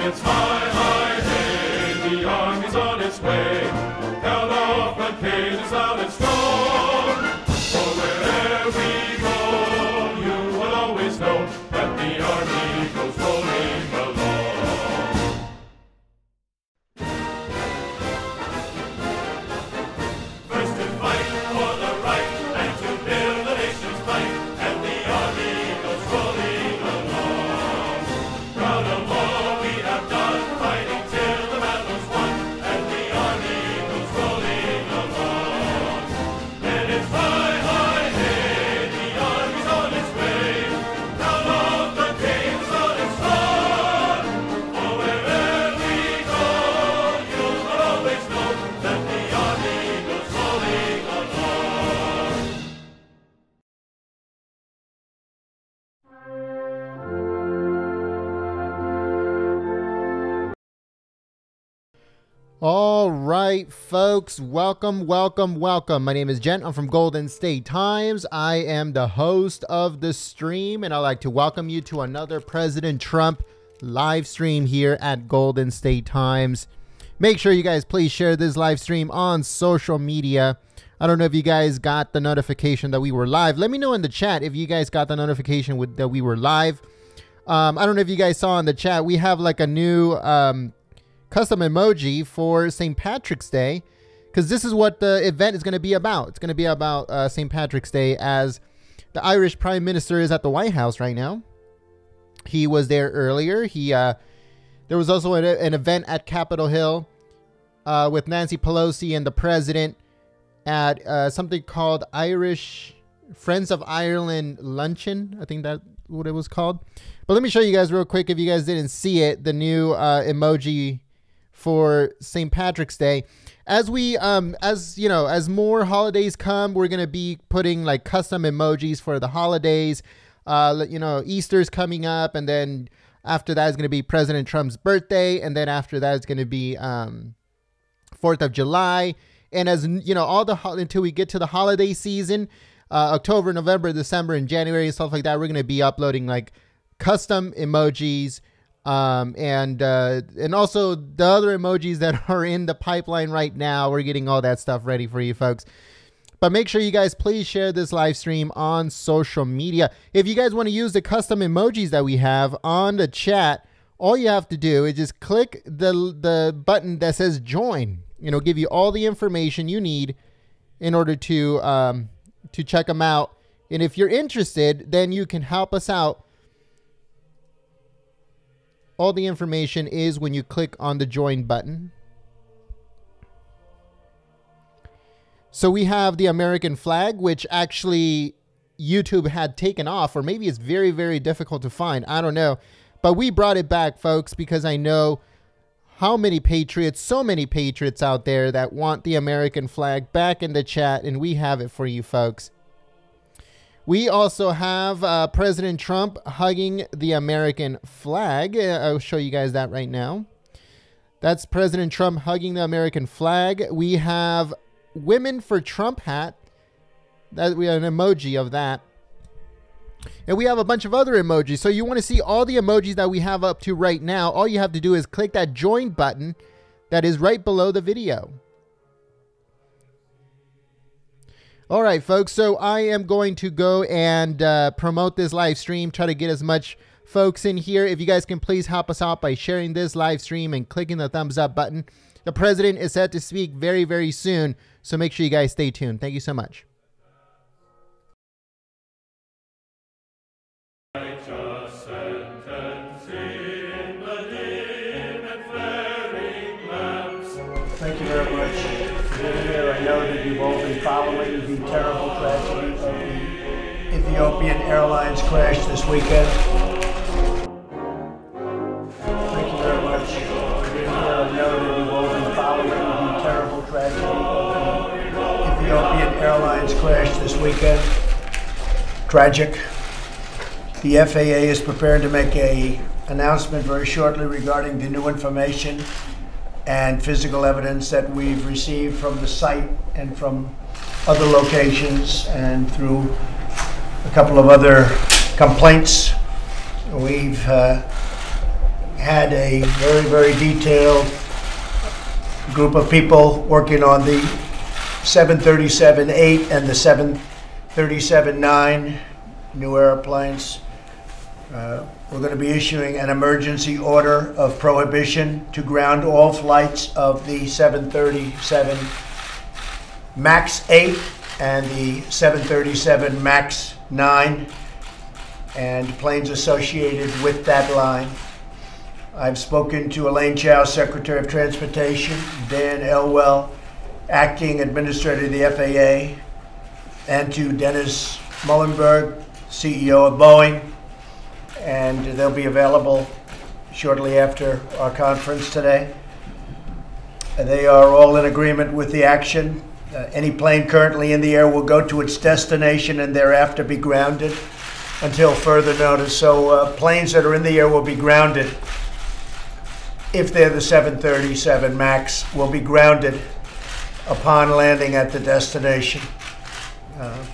it's high, high, hey, the army's on its way. Held off on cages loud and strong. For wherever we go, you will always know that the army goes rolling along. First to fight for the right and to build the nation's might, and the army goes rolling along. Proud of all we have done, fighting till the battle's won, and the army goes rolling along. And it's high, high, hey, the army's on its way. Down off the caves on its front. For wherever we go, you will always know that the army goes rolling along. All right, folks, welcome. My name is Jen. I'm from Golden State Times. I am the host of the stream, and I'd like to welcome you to another President Trump live stream here at Golden State Times. Make sure you guys please share this live stream on social media. I don't know if you guys got the notification that we were live. Let me know in the chat if you guys got the notification that we were live. I don't know if you guys saw in the chat, we have like a new custom emoji for St. Patrick's Day, because this is what the event is going to be about. It's going to be about St. Patrick's Day, as the Irish Prime Minister is at the White House right now. He was there earlier. There was also an event at Capitol Hill with Nancy Pelosi and the President at something called Irish Friends of Ireland Luncheon. I think that's what it was called. But let me show you guys real quick, if you guys didn't see it, the new emoji for St. Patrick's Day. As we as more holidays come, we're gonna be putting like custom emojis for the holidays. Easter's coming up, and then after that is gonna be President Trump's birthday, and then after that is gonna be 4th of July. And as you know, until we get to the holiday season, October, November, December, and January and stuff like that, we're gonna be uploading like custom emojis. And also the other emojis that are in the pipeline right now. We're getting all that stuff ready for you folks. But make sure you guys please share this live stream on social media. If you guys want to use the custom emojis that we have on the chat, all you have to do is just click the button that says join. It'll give you all the information you need in order to check them out. And if you're interested, then you can help us out. All the information is when you click on the join button. So we have the American flag, which actually YouTube had taken off, or maybe it's very, very difficult to find. I don't know. But we brought it back, folks, because I know how many Patriots, so many Patriots out there that want the American flag back in the chat, and we have it for you folks. We also have President Trump hugging the American flag. I'll show you guys that right now. That's President Trump hugging the American flag. We have Women for Trump hat. We have an emoji of that. And we have a bunch of other emojis. So you want to see all the emojis that we have up to right now. All you have to do is click that join button that is right below the video. All right, folks, so I am going to go and promote this live stream, try to get as much folks in here. If you guys can please help us out by sharing this live stream and clicking the thumbs up button. The president is set to speak very, very soon, so make sure you guys stay tuned. Thank you so much. Thank you very much for being here. I know that you've all been following the terrible tragedy of the Ethiopian Airlines crash this weekend. Thank you very much for being here. I know that you've all been following the terrible tragedy of the Ethiopian Airlines crash this weekend. Tragic. The FAA is prepared to make an announcement very shortly regarding the new information and physical evidence that we've received from the site and from other locations and through a couple of other complaints. We've had a very, very detailed group of people working on the 737-8 and the 737-9 new airplanes. We're going to be issuing an emergency order of prohibition to ground all flights of the 737 MAX 8 and the 737 MAX 9 and planes associated with that line. I've spoken to Elaine Chao, Secretary of Transportation, Dan Elwell, Acting Administrator of the FAA, and to Dennis Muhlenberg, CEO of Boeing, and they'll be available shortly after our conference today. They are all in agreement with the action. Any plane currently in the air will go to its destination and thereafter be grounded until further notice. So planes that are in the air will be grounded. If they're the 737 MAX, will be grounded upon landing at the destination.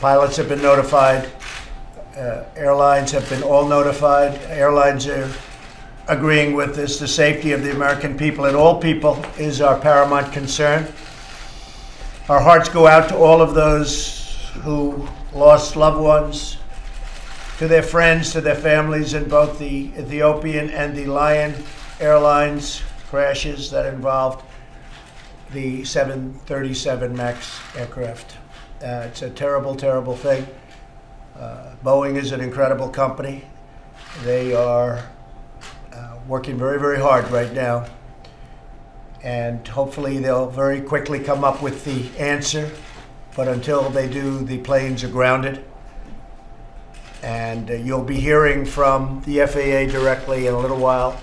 Pilots have been notified. Airlines have been all notified. Airlines are agreeing with this. The safety of the American people and all people is our paramount concern. Our hearts go out to all of those who lost loved ones, to their friends, to their families in both the Ethiopian and the Lion Airlines crashes that involved the 737 MAX aircraft. It's a terrible, terrible thing. Boeing is an incredible company. They are working very, very hard right now. And hopefully they'll very quickly come up with the answer. But until they do, the planes are grounded. And you'll be hearing from the FAA directly in a little while.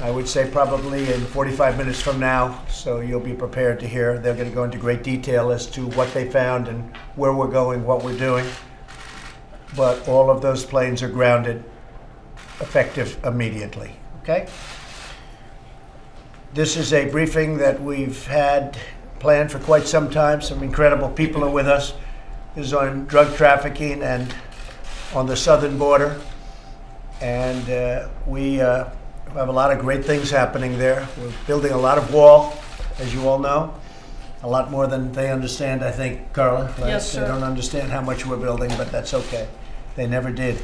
I would say probably in 45 minutes from now, so you'll be prepared to hear. They're going to go into great detail as to what they found and where we're going, what we're doing. But all of those planes are grounded, effective immediately, okay? This is a briefing that we've had planned for quite some time. Some incredible people are with us. This is on drug trafficking and on the southern border. And we have a lot of great things happening there. We're building a lot of wall, as you all know. A lot more than they understand, I think, Carla. Right? Yes, sir. They don't understand how much we're building, but that's okay. They never did.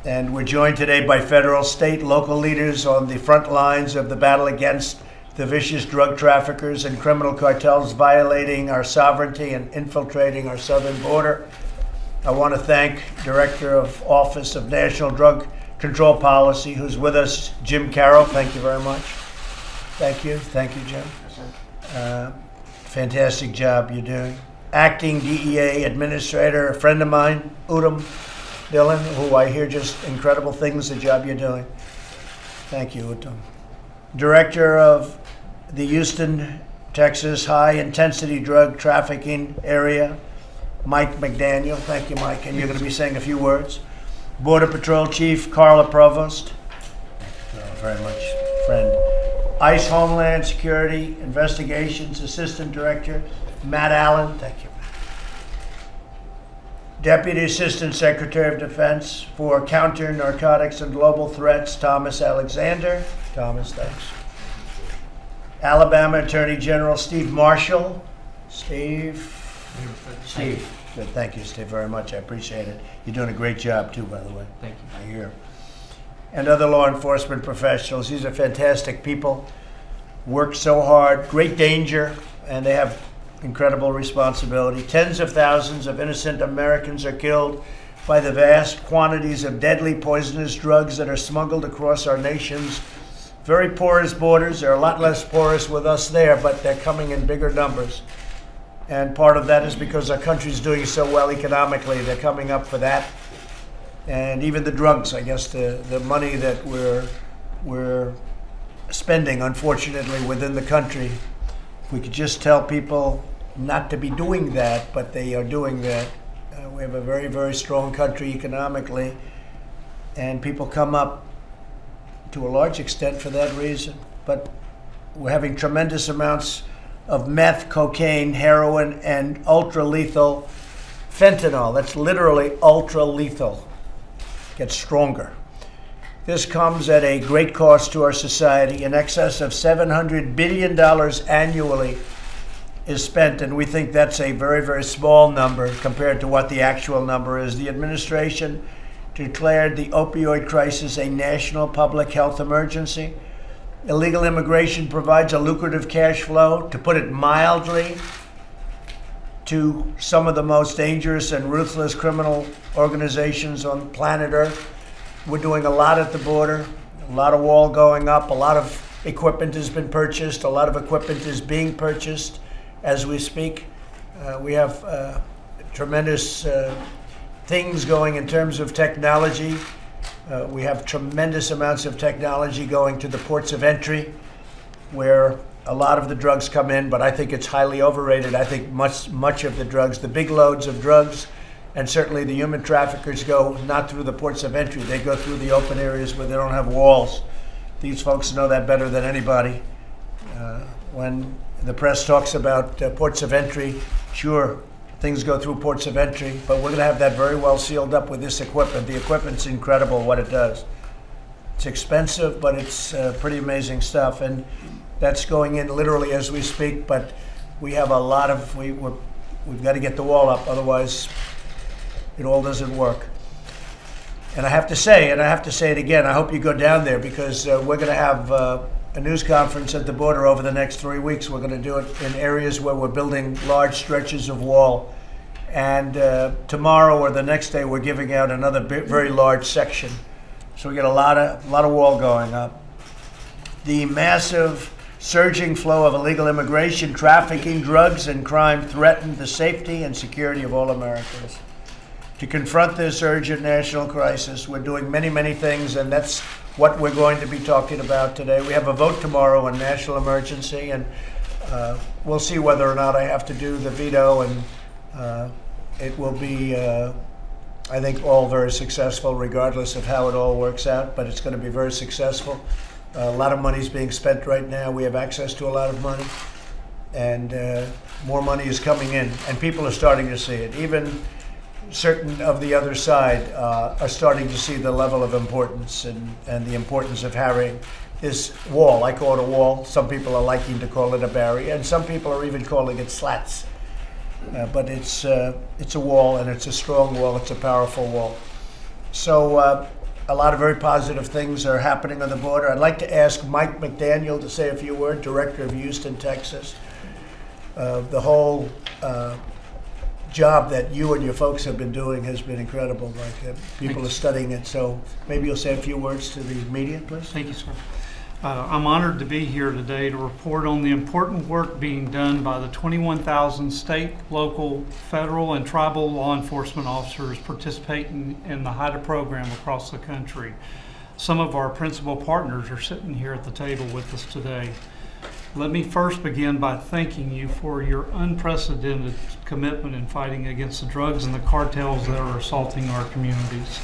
And we're joined today by federal, state, local leaders on the front lines of the battle against the vicious drug traffickers and criminal cartels violating our sovereignty and infiltrating our southern border. I want to thank Director of Office of National Drug Control Policy, who's with us, Jim Carroll. Thank you very much. Thank you, Jim. Fantastic job you're doing. Acting DEA Administrator, a friend of mine, Udom Dillon, who I hear just incredible things, the job you're doing. Thank you, Udom. Director of the Houston, Texas High Intensity Drug Trafficking Area, Mike McDaniel. Thank you, Mike, and you're going to be saying a few words. Border Patrol Chief Carla Provost. Thank you very much, friend. ICE Homeland Security Investigations Assistant Director Matt Allen. Thank you. Deputy Assistant Secretary of Defense for Counter Narcotics and Global Threats Thomas Alexander. Thomas, thanks. Alabama Attorney General Steve Marshall. Steve. Good. Thank you, Steve, very much. I appreciate it. You're doing a great job, too, by the way. Thank you. I hear. And other law enforcement professionals. These are fantastic people. Work so hard, great danger, and they have incredible responsibility. Tens of thousands of innocent Americans are killed by the vast quantities of deadly poisonous drugs that are smuggled across our nation's very porous borders. They're a lot less porous with us there, but they're coming in bigger numbers. And part of that is because our country's doing so well economically. They're coming up for that. And even the drugs, I guess, the money that we're spending, unfortunately, within the country. If we could just tell people not to be doing that, but they are doing that. We have a very, very strong country economically, and people come up to a large extent for that reason. But we're having tremendous amounts of meth, cocaine, heroin, and ultra-lethal fentanyl. That's literally ultra-lethal. Gets stronger. This comes at a great cost to our society. In excess of $700 billion annually is spent, and we think that's a very, very small number compared to what the actual number is. The administration declared the opioid crisis a national public health emergency. Illegal immigration provides a lucrative cash flow, to put it mildly, to some of the most dangerous and ruthless criminal organizations on planet Earth. We're doing a lot at the border, a lot of wall going up, a lot of equipment has been purchased, a lot of equipment is being purchased as we speak. We have tremendous things going in terms of technology. We have tremendous amounts of technology going to the ports of entry, where a lot of the drugs come in, but I think it's highly overrated. I think much of the drugs, the big loads of drugs, and certainly the human traffickers go not through the ports of entry. They go through the open areas where they don't have walls. These folks know that better than anybody. When the press talks about ports of entry, sure, things go through ports of entry, but we're going to have that very well sealed up with this equipment. The equipment's incredible what it does. It's expensive, but it's pretty amazing stuff. And that's going in literally as we speak, but we have a lot of, we've got to get the wall up, otherwise it all doesn't work. And I have to say it again, I hope you go down there, because we're going to have a news conference at the border over the next 3 weeks. We're going to do it in areas where we're building large stretches of wall. And tomorrow or the next day, we're giving out another very large section. So we get a lot of wall going up. The massive surging flow of illegal immigration, trafficking, drugs, and crime threaten the safety and security of all Americans. To confront this urgent national crisis, we're doing many, many things, and that's what we're going to be talking about today. We have a vote tomorrow on national emergency, and we'll see whether or not I have to do the veto, and it will be, I think, all very successful regardless of how it all works out, but it's going to be very successful. A lot of money is being spent right now. We have access to a lot of money, and more money is coming in, and people are starting to see it. Even certain of the other side are starting to see the level of importance and the importance of having this wall. I call it a wall. Some people are liking to call it a barrier, and some people are even calling it slats. But it's a wall, and it's a strong wall. It's a powerful wall. So a lot of very positive things are happening on the border. I'd like to ask Mike McDaniel to say a few words, Director of Houston, Texas. The whole job that you and your folks have been doing has been incredible. Like people are studying it. So maybe you'll say a few words to the media, please. Thank you, sir. I'm honored to be here today to report on the important work being done by the 21,000 state, local, federal, and tribal law enforcement officers participating in the HIDA program across the country. Some of our principal partners are sitting here at the table with us today. Let me first begin by thanking you for your unprecedented commitment in fighting against the drugs and the cartels that are assaulting our communities.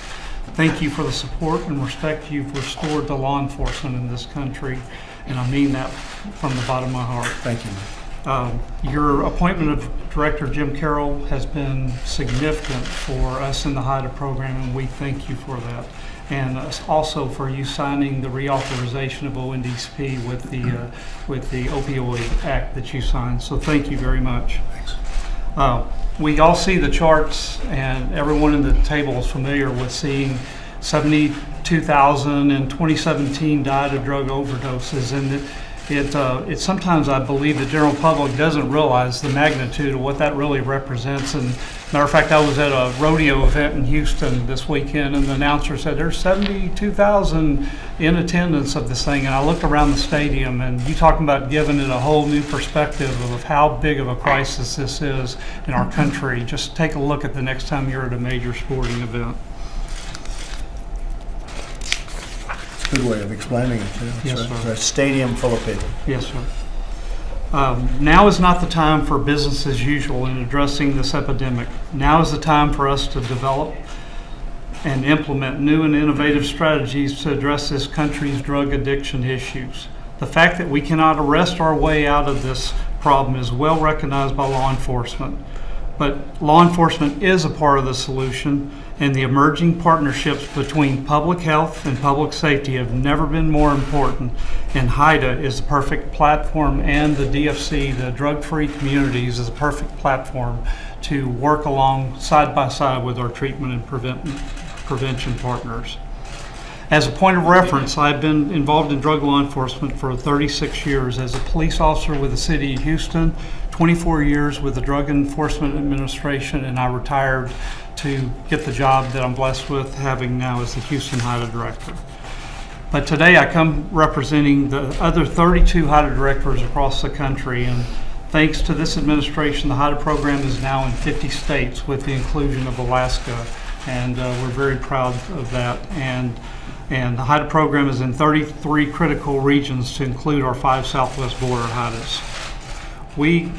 Thank you for the support and respect you've restored to law enforcement in this country, and I mean that from the bottom of my heart. Thank you. Your appointment of Director Jim Carroll has been significant for us in the HIDA program, and we thank you for that. And also for you signing the reauthorization of ONDCP with the Opioid Act that you signed. So thank you very much. Thanks. We all see the charts, and everyone in the table is familiar with seeing 72,000 in 2017 died of drug overdoses, and it sometimes, I believe, the general public doesn't realize the magnitude of what that really represents. And matter of fact, I was at a rodeo event in Houston this weekend, and the announcer said there's 72,000 in attendance of this thing. And I looked around the stadium, and you talking about giving it a whole new perspective of how big of a crisis this is in our country. Just take a look at the next time you're at a major sporting event. Good way of explaining it, too. Yes, sir. It's a stadium full of people. Yes, sir. Now is not the time for business as usual in addressing this epidemic. Now is the time for us to develop and implement new and innovative strategies to address this country's drug addiction issues. The fact that we cannot arrest our way out of this problem is well recognized by law enforcement. But law enforcement is a part of the solution, and the emerging partnerships between public health and public safety have never been more important. And HIDA is the perfect platform, and the DFC, the drug-free communities, is a perfect platform to work along side by side with our treatment and prevention partners. As a point of reference, I've been involved in drug law enforcement for 36 years as a police officer with the City of Houston, 24 years with the Drug Enforcement Administration, and I retired to get the job that I'm blessed with having now as the Houston HIDA Director. But today I come representing the other 32 HIDA directors across the country, and thanks to this administration, the HIDA program is now in 50 states with the inclusion of Alaska, and we're very proud of that. And the HIDA program is in 33 critical regions to include our 5 southwest border HIDAs. We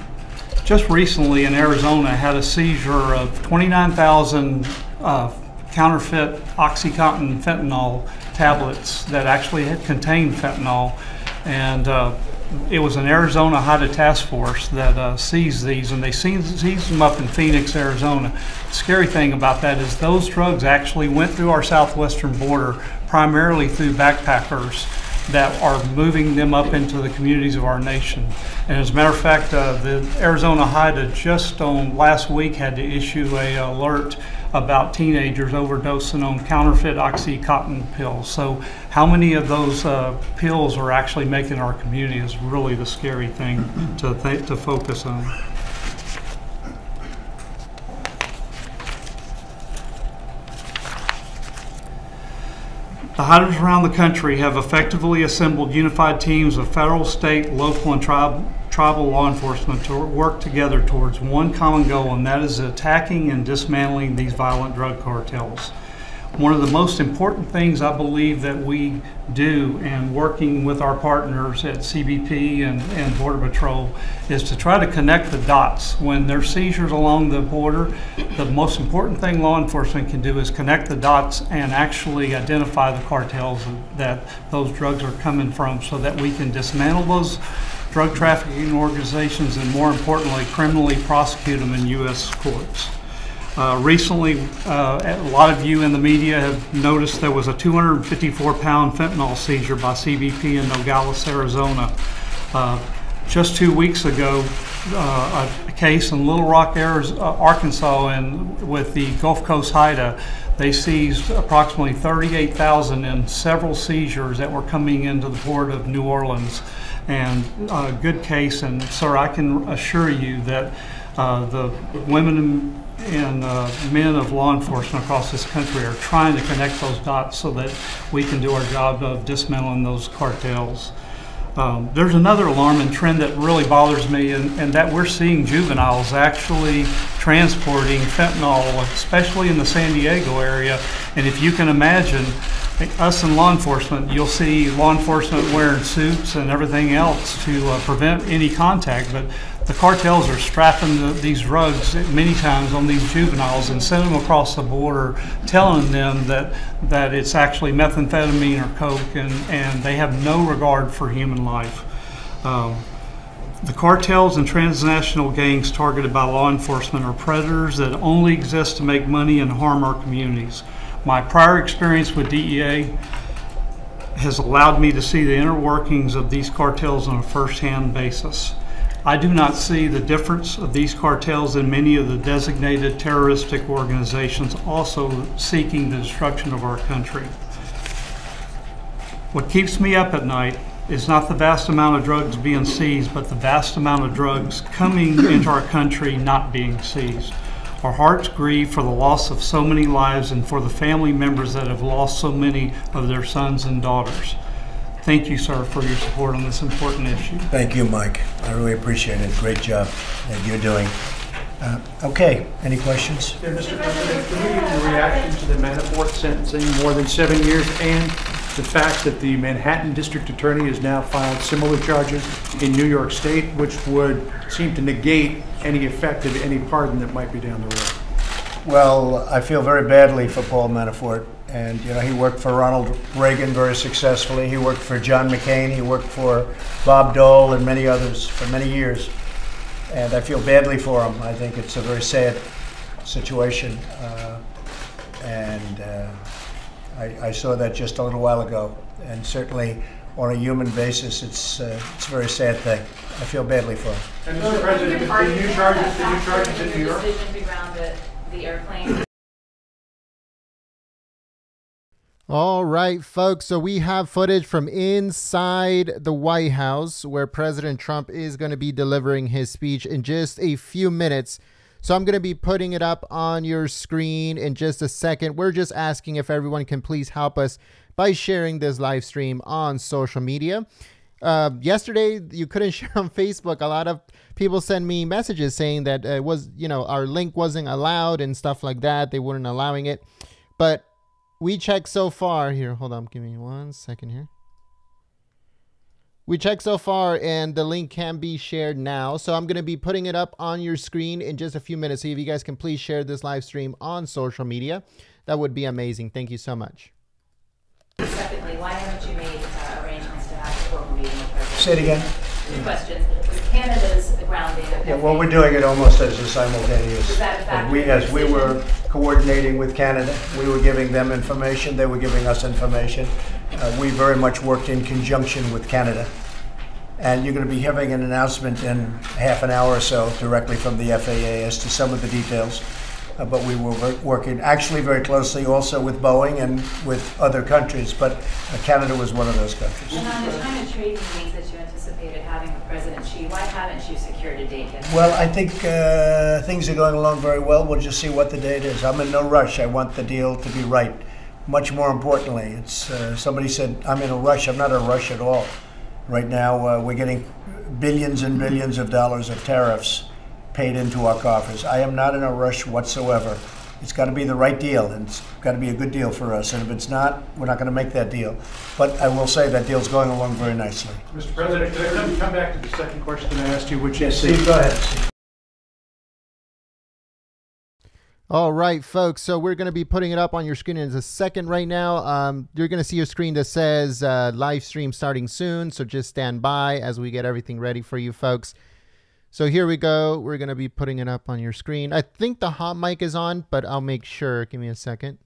just recently in Arizona had a seizure of 29,000 counterfeit OxyContin fentanyl tablets that actually had contained fentanyl, and it was an Arizona HIDA task force that seized these, and they seized them up in Phoenix, Arizona. The scary thing about that is those drugs actually went through our southwestern border primarily through backpackers that are moving them up into the communities of our nation. And as a matter of fact, the Arizona HIDA just last week had to issue an alert about teenagers overdosing on counterfeit OxyContin pills. So how many of those pills are actually making our community is really the scary thing to focus on. The HIDAs around the country have effectively assembled unified teams of federal, state, local, and tribal law enforcement to work together towards one common goal, and that is attacking and dismantling these violent drug cartels. One of the most important things I believe that we do, and working with our partners at CBP and Border Patrol, is to try to connect the dots. When there's seizures along the border, the most important thing law enforcement can do is connect the dots and actually identify the cartels that those drugs are coming from, so that we can dismantle those drug trafficking organizations and, more importantly, criminally prosecute them in U.S. courts. Recently, a lot of you in the media have noticed there was a 254-pound fentanyl seizure by CBP in Nogales, Arizona. Just 2 weeks ago, a case in Little Rock, Arkansas, with the Gulf Coast HIDA, they seized approximately 38,000 in several seizures that were coming into the port of New Orleans. And a good case, and sir, I can assure you that the women and men of law enforcement across this country are trying to connect those dots so that we can do our job of dismantling those cartels. There's another alarming trend that really bothers me, and that we're seeing juveniles actually transporting fentanyl, especially in the San Diego area. And if you can imagine, us in law enforcement, you'll see law enforcement wearing suits and everything else to prevent any contact, but the cartels are strapping these drugs many times on these juveniles and sending them across the border, telling them that it's actually methamphetamine or coke, and they have no regard for human life. The cartels and transnational gangs targeted by law enforcement are predators that only exist to make money and harm our communities. My prior experience with DEA has allowed me to see the inner workings of these cartels on a first-hand basis. I do not see the difference of these cartels in many of the designated terroristic organizations also seeking the destruction of our country. What keeps me up at night is not the vast amount of drugs being seized, but the vast amount of drugs coming into our country not being seized. Our hearts grieve for the loss of so many lives and for the family members that have lost so many of their sons and daughters. Thank you, sir, for your support on this important issue. Thank you, Mike. I really appreciate it. Great job that you're doing. Okay, any questions? Yeah, Mr. President, can we get your reaction to the Manafort sentencing, more than 7 years, and the fact that the Manhattan District Attorney has now filed similar charges in New York State, which would seem to negate any effect of any pardon that might be down the road? Well, I feel very badly for Paul Manafort. And, you know, he worked for Ronald Reagan very successfully. He worked for John McCain. He worked for Bob Dole and many others for many years. and I feel badly for him. I think it's a very sad situation, and I saw that just a little while ago, and certainly on a human basis, it's a very sad thing. I feel badly for him. And Mr. President, the new charges in New York? Decision to ground the airplane. All right, folks. So we have footage from inside the White House where President Trump is going to be delivering his speech in just a few minutes. So I'm going to be putting it up on your screen in just a second. We're just asking if everyone can please help us by sharing this live stream on social media. Yesterday, you couldn't share on Facebook. A lot of people sent me messages saying that it was, our link wasn't allowed and stuff like that. They weren't allowing it. But we checked so far here. Hold on. Give me 1 second here. We checked so far and the link can be shared now. So I'm going to be putting it up on your screen in just a few minutes. So if you guys can please share this live stream on social media, that would be amazing. Thank you so much. Secondly, why haven't you made arrangements to have a formal meeting with President? Say it again. Two questions. Was Canada's grounding of Yeah, well, we're doing it almost as a simultaneous. Was that a factor in As we your were coordinating with Canada, we were giving them information, they were giving us information. We very much worked in conjunction with Canada. And you're going to be having an announcement in half an hour or so directly from the FAA as to some of the details. But we were working actually very closely also with Boeing and with other countries, but Canada was one of those countries. And on the China trade meetings that you anticipated having with President Xi, why haven't you secured a date yet? Well, I think things are going along very well. We'll just see what the date is. I'm in no rush. I want the deal to be right. Much more importantly, it's somebody said, I'm in a rush. I'm not in a rush at all. Right now, we're getting billions and billions of dollars of tariffs paid into our coffers. I am not in a rush whatsoever. It's got to be the right deal, and it's got to be a good deal for us. And if it's not, we're not going to make that deal. But I will say that deal's going along very nicely. Mr. President, could I come back to the second question I asked you, which is... Steve, go ahead, Steve. All right, folks. So we're going to be putting it up on your screen in a second right now. You're going to see a screen that says live stream starting soon. So just stand by as we get everything ready for you folks. So here we go. We're going to be putting it up on your screen. I think the hot mic is on, but I'll make sure. Give me a second.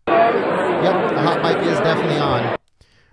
Yep, the hot mic is definitely on.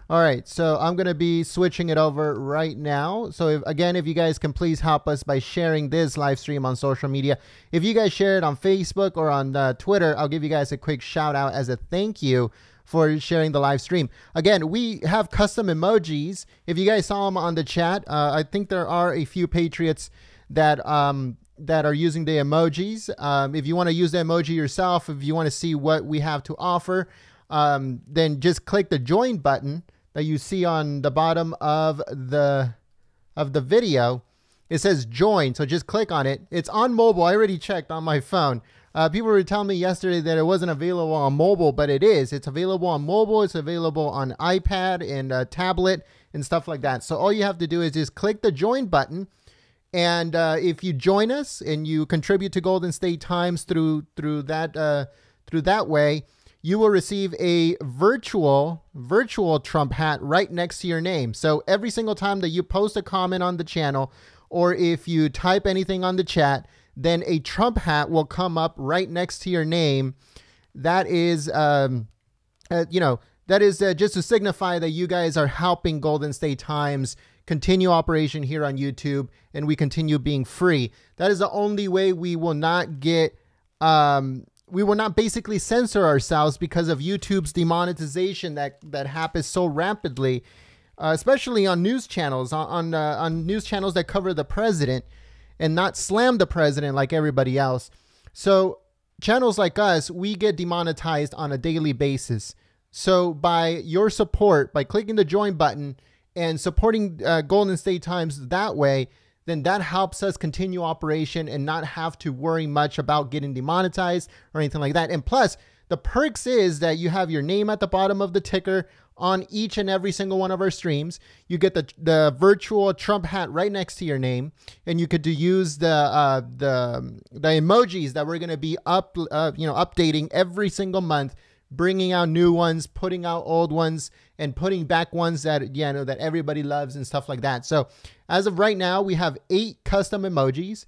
All right, so I'm going to be switching it over right now. So if you guys can please help us by sharing this live stream on social media. If you guys share it on Facebook or on Twitter, I'll give you guys a quick shout out as a thank you for sharing the live stream. Again, we have custom emojis. If you guys saw them on the chat, I think there are a few Patriots that are using the emojis. If you want to use the emoji yourself, if you want to see what we have to offer, then just click the join button that you see on the bottom of the video. It says join, so just click on it. It's on mobile. I already checked on my phone. People were telling me yesterday that it wasn't available on mobile, but it is. It's available on mobile. It's available on iPad and tablet and stuff like that. So all you have to do is just click the join button. And if you join us and you contribute to Golden State Times through that way, you will receive a virtual Trump hat right next to your name. So every single time that you post a comment on the channel, or if you type anything on the chat, then a Trump hat will come up right next to your name. That is, just to signify that you guys are helping Golden State Times continue operation here on YouTube, and we continue being free. That is the only way we will not get, we will not basically censor ourselves because of YouTube's demonetization that happens so rapidly, especially on news channels, on news channels that cover the president and not slam the president like everybody else. So channels like us, we get demonetized on a daily basis. So by your support, by clicking the join button and supporting Golden State Times that way, then that helps us continue operation and not have to worry much about getting demonetized or anything like that. And plus, the perks is that you have your name at the bottom of the ticker on each and every single one of our streams. You get the virtual Trump hat right next to your name, and you could use the emojis that we're going to be updating every single month, bringing out new ones, putting out old ones, and putting back ones that, you know, that everybody loves and stuff like that. So as of right now, we have 8 custom emojis.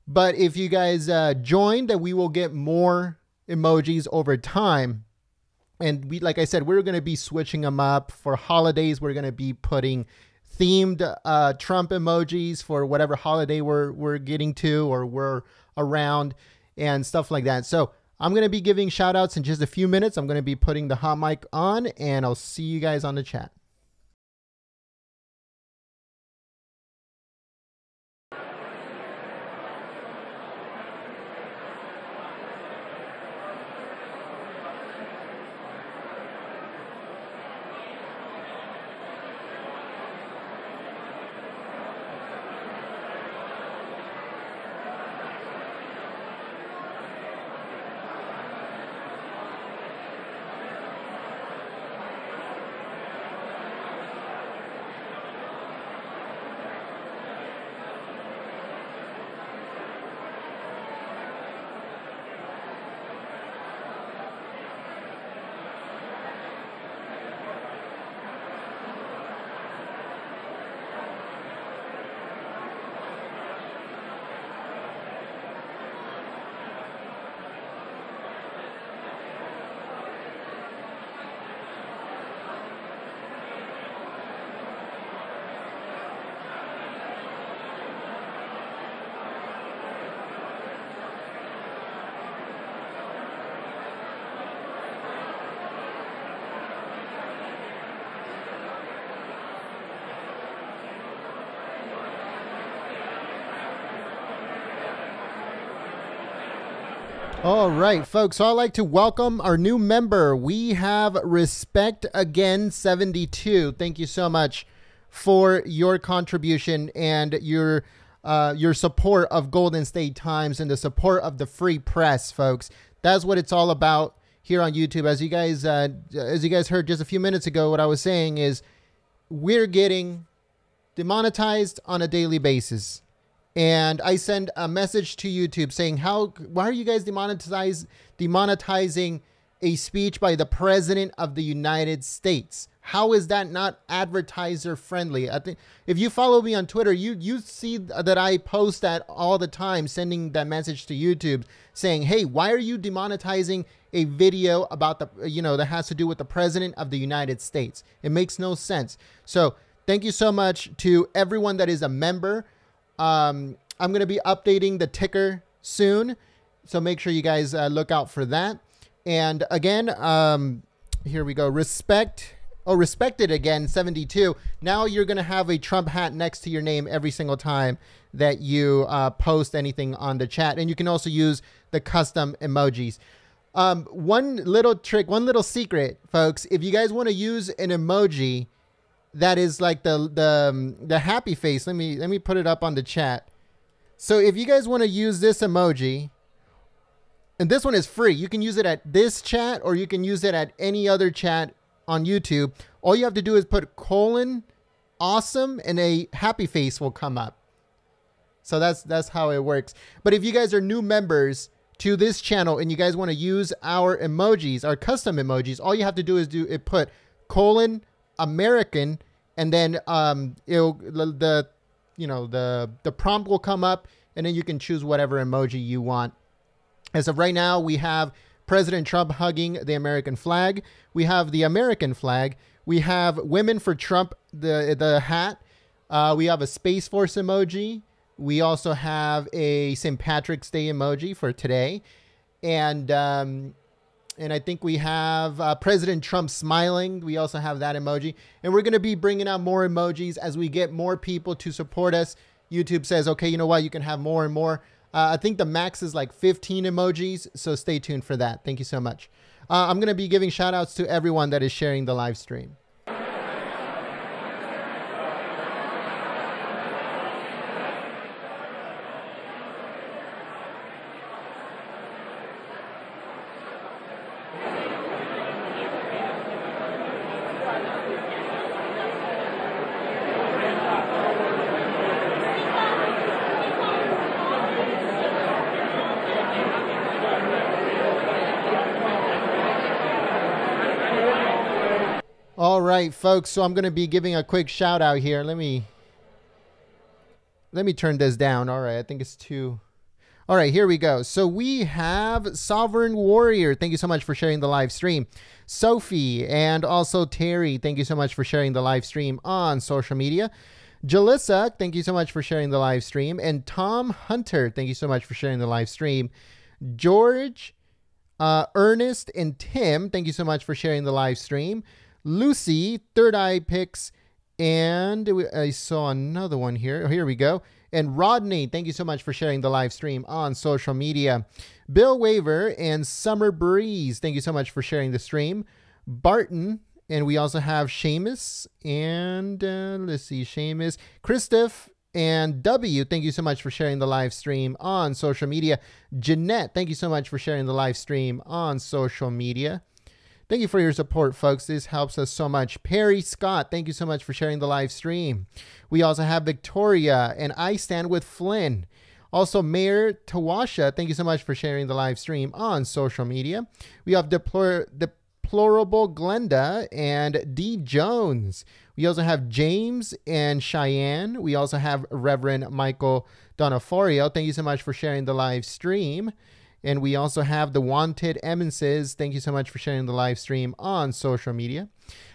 But if you guys join, then we will get more emojis over time. And we, like I said, we're going to be switching them up for holidays. We're going to be putting themed Trump emojis for whatever holiday we're getting to or we're around and stuff like that. So I'm going to be giving shout outs in just a few minutes. I'm going to be putting the hot mic on, and I'll see you guys on the chat. All right, folks. So I'd like to welcome our new member. We have Respect Again 72. Thank you so much for your contribution and your support of Golden State Times and the support of the free press, folks. That's what it's all about here on YouTube. As you guys heard just a few minutes ago, what I was saying is we're getting demonetized on a daily basis. And I send a message to YouTube saying, why are you guys demonetizing a speech by the President of the United States? How is that not advertiser friendly? I think if you follow me on Twitter, you see that I post that all the time, sending that message to YouTube saying, hey, why are you demonetizing a video about that has to do with the President of the United States? It makes no sense. So thank you so much to everyone that is a member. I'm going to be updating the ticker soon, so make sure you guys look out for that. And again, here we go. Respected Again 72. Now you're going to have a Trump hat next to your name every single time that you post anything on the chat. And you can also use the custom emojis. One little trick, one little secret, folks. If you guys want to use an emoji that is like the happy face. Let me put it up on the chat. So if you guys want to use this emoji, and this one is free, you can use it at this chat or you can use it at any other chat on YouTube. All you have to do is put :awesome and a happy face will come up. So that's how it works. But if you guys are new members to this channel and you guys want to use our emojis, our custom emojis, all you have to do is put American, and then the prompt will come up, and then you can choose whatever emoji you want. As of right now, we have President Trump hugging the American flag. We have the American flag. We have Women for Trump, the hat. We have a Space Force emoji. We also have a St. Patrick's Day emoji for today, and I think we have President Trump smiling. We also have that emoji. And we're going to be bringing out more emojis as we get more people to support us. YouTube says, okay, you know what? You can have more and more. I think the max is like 15 emojis. So stay tuned for that. Thank you so much. I'm going to be giving shout outs to everyone that is sharing the live stream. All right, folks. So I'm going to be giving a quick shout out here. Let me turn this down. All right. I think it's too. All right, here we go. So we have Sovereign Warrior. Thank you so much for sharing the live stream. Sophie and also Terry, thank you so much for sharing the live stream on social media. Jalissa, thank you so much for sharing the live stream. And Tom Hunter, thank you so much for sharing the live stream. George, Ernest, and Tim, thank you so much for sharing the live stream. Lucy, Third Eye Picks, and I saw another one here. Oh, here we go. And Rodney, thank you so much for sharing the live stream on social media. Bill Waver and Summer Breeze, thank you so much for sharing the stream. Barton, and we also have Seamus, and let's see, Seamus, Christoph, and W, thank you so much for sharing the live stream on social media. Jeanette, thank you so much for sharing the live stream on social media. Thank you for your support, folks. This helps us so much. Perry Scott, thank you so much for sharing the live stream. We also have Victoria and I Stand With Flynn. Also, Mayor Tawasha, thank you so much for sharing the live stream on social media. We have Deplorable Glenda and D. Jones. We also have James and Cheyenne. We also have Reverend Michael Donaforio. Thank you so much for sharing the live stream. And we also have the Wanted Emmonses. Thank you so much for sharing the live stream on social media.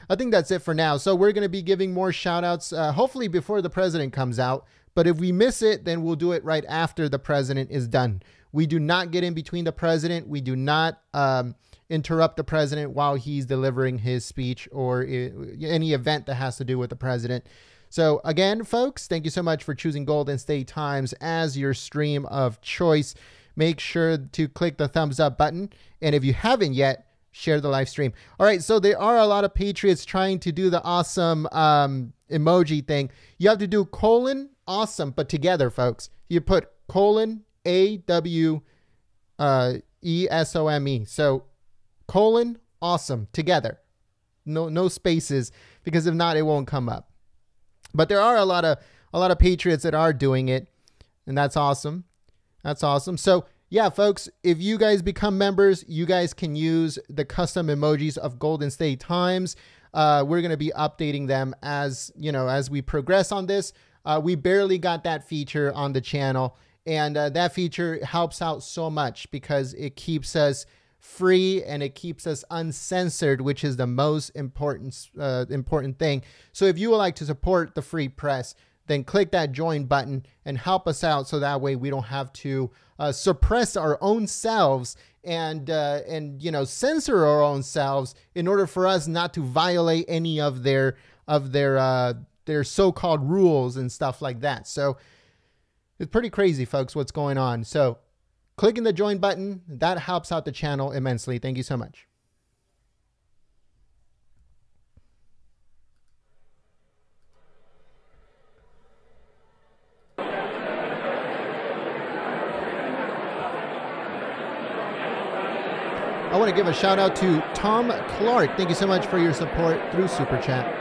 I think that's it for now. So we're going to be giving more shout outs, hopefully before the president comes out. But if we miss it, then we'll do it right after the president is done. We do not get in between the president. We do not interrupt the president while he's delivering his speech or any event that has to do with the president. So again, folks, thank you so much for choosing Golden State Times as your stream of choice. Make sure to click the thumbs up button. And if you haven't yet, share the live stream. All right. So there are a lot of Patriots trying to do the awesome emoji thing. You have to do : awesome, but together, folks. You put : AWESOME. So : awesome together. No spaces, because if not, it won't come up. But there are a lot of Patriots that are doing it, and that's awesome. That's awesome. So yeah, folks, if you guys become members, you guys can use the custom emojis of Golden State Times. We're going to be updating them as we progress on this. We barely got that feature on the channel, and that feature helps out so much because it keeps us free and it keeps us uncensored, which is the most important thing. So if you would like to support the free press, then click that join button and help us out, so that way we don't have to suppress our own selves and censor our own selves in order for us not to violate any of their so-called rules and stuff like that. So it's pretty crazy, folks, what's going on. So clicking the join button, that helps out the channel immensely. Thank you so much. I want to give a shout out to Tom Clark. Thank you so much for your support through Super Chat.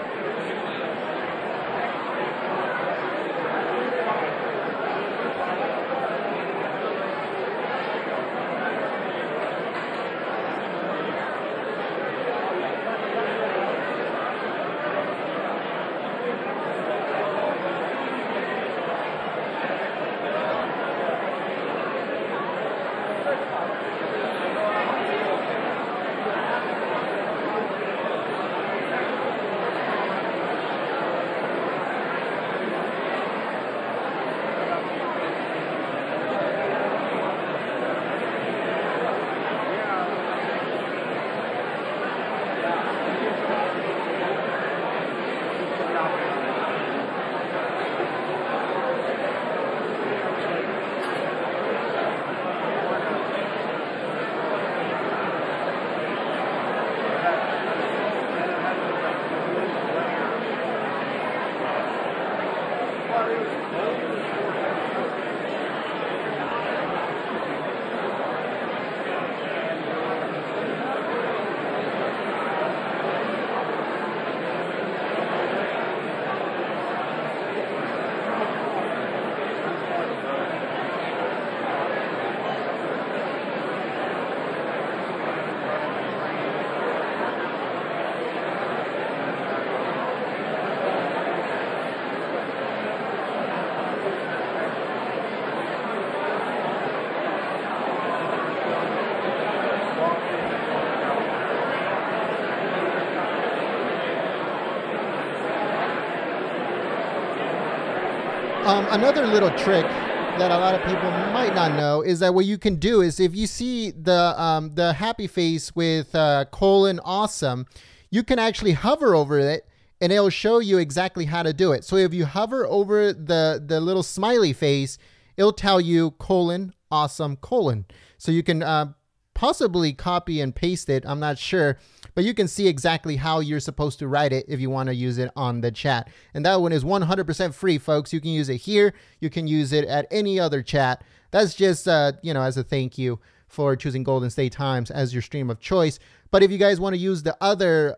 Another little trick that a lot of people might not know is that what you can do is if you see the happy face with colon awesome, you can actually hover over it and it'll show you exactly how to do it. So if you hover over the little smiley face, it'll tell you colon awesome colon. So you can possibly copy and paste it. I'm not sure, but you can see exactly how you're supposed to write it if you want to use it on the chat. And that one is 100% free, folks. You can use it here. You can use it at any other chat. That's just, you know, as a thank you for choosing Golden State Times as your stream of choice. But if you guys want to use the other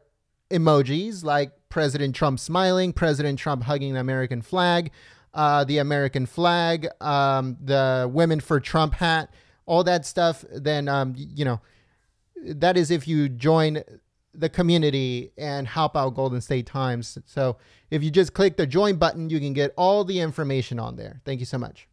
emojis like President Trump smiling, President Trump hugging the American flag, the Women for Trump hat, all that stuff, then, you know, that is if you join the community and help out Golden State Times. So if you just click the join button, you can get all the information on there. Thank you so much.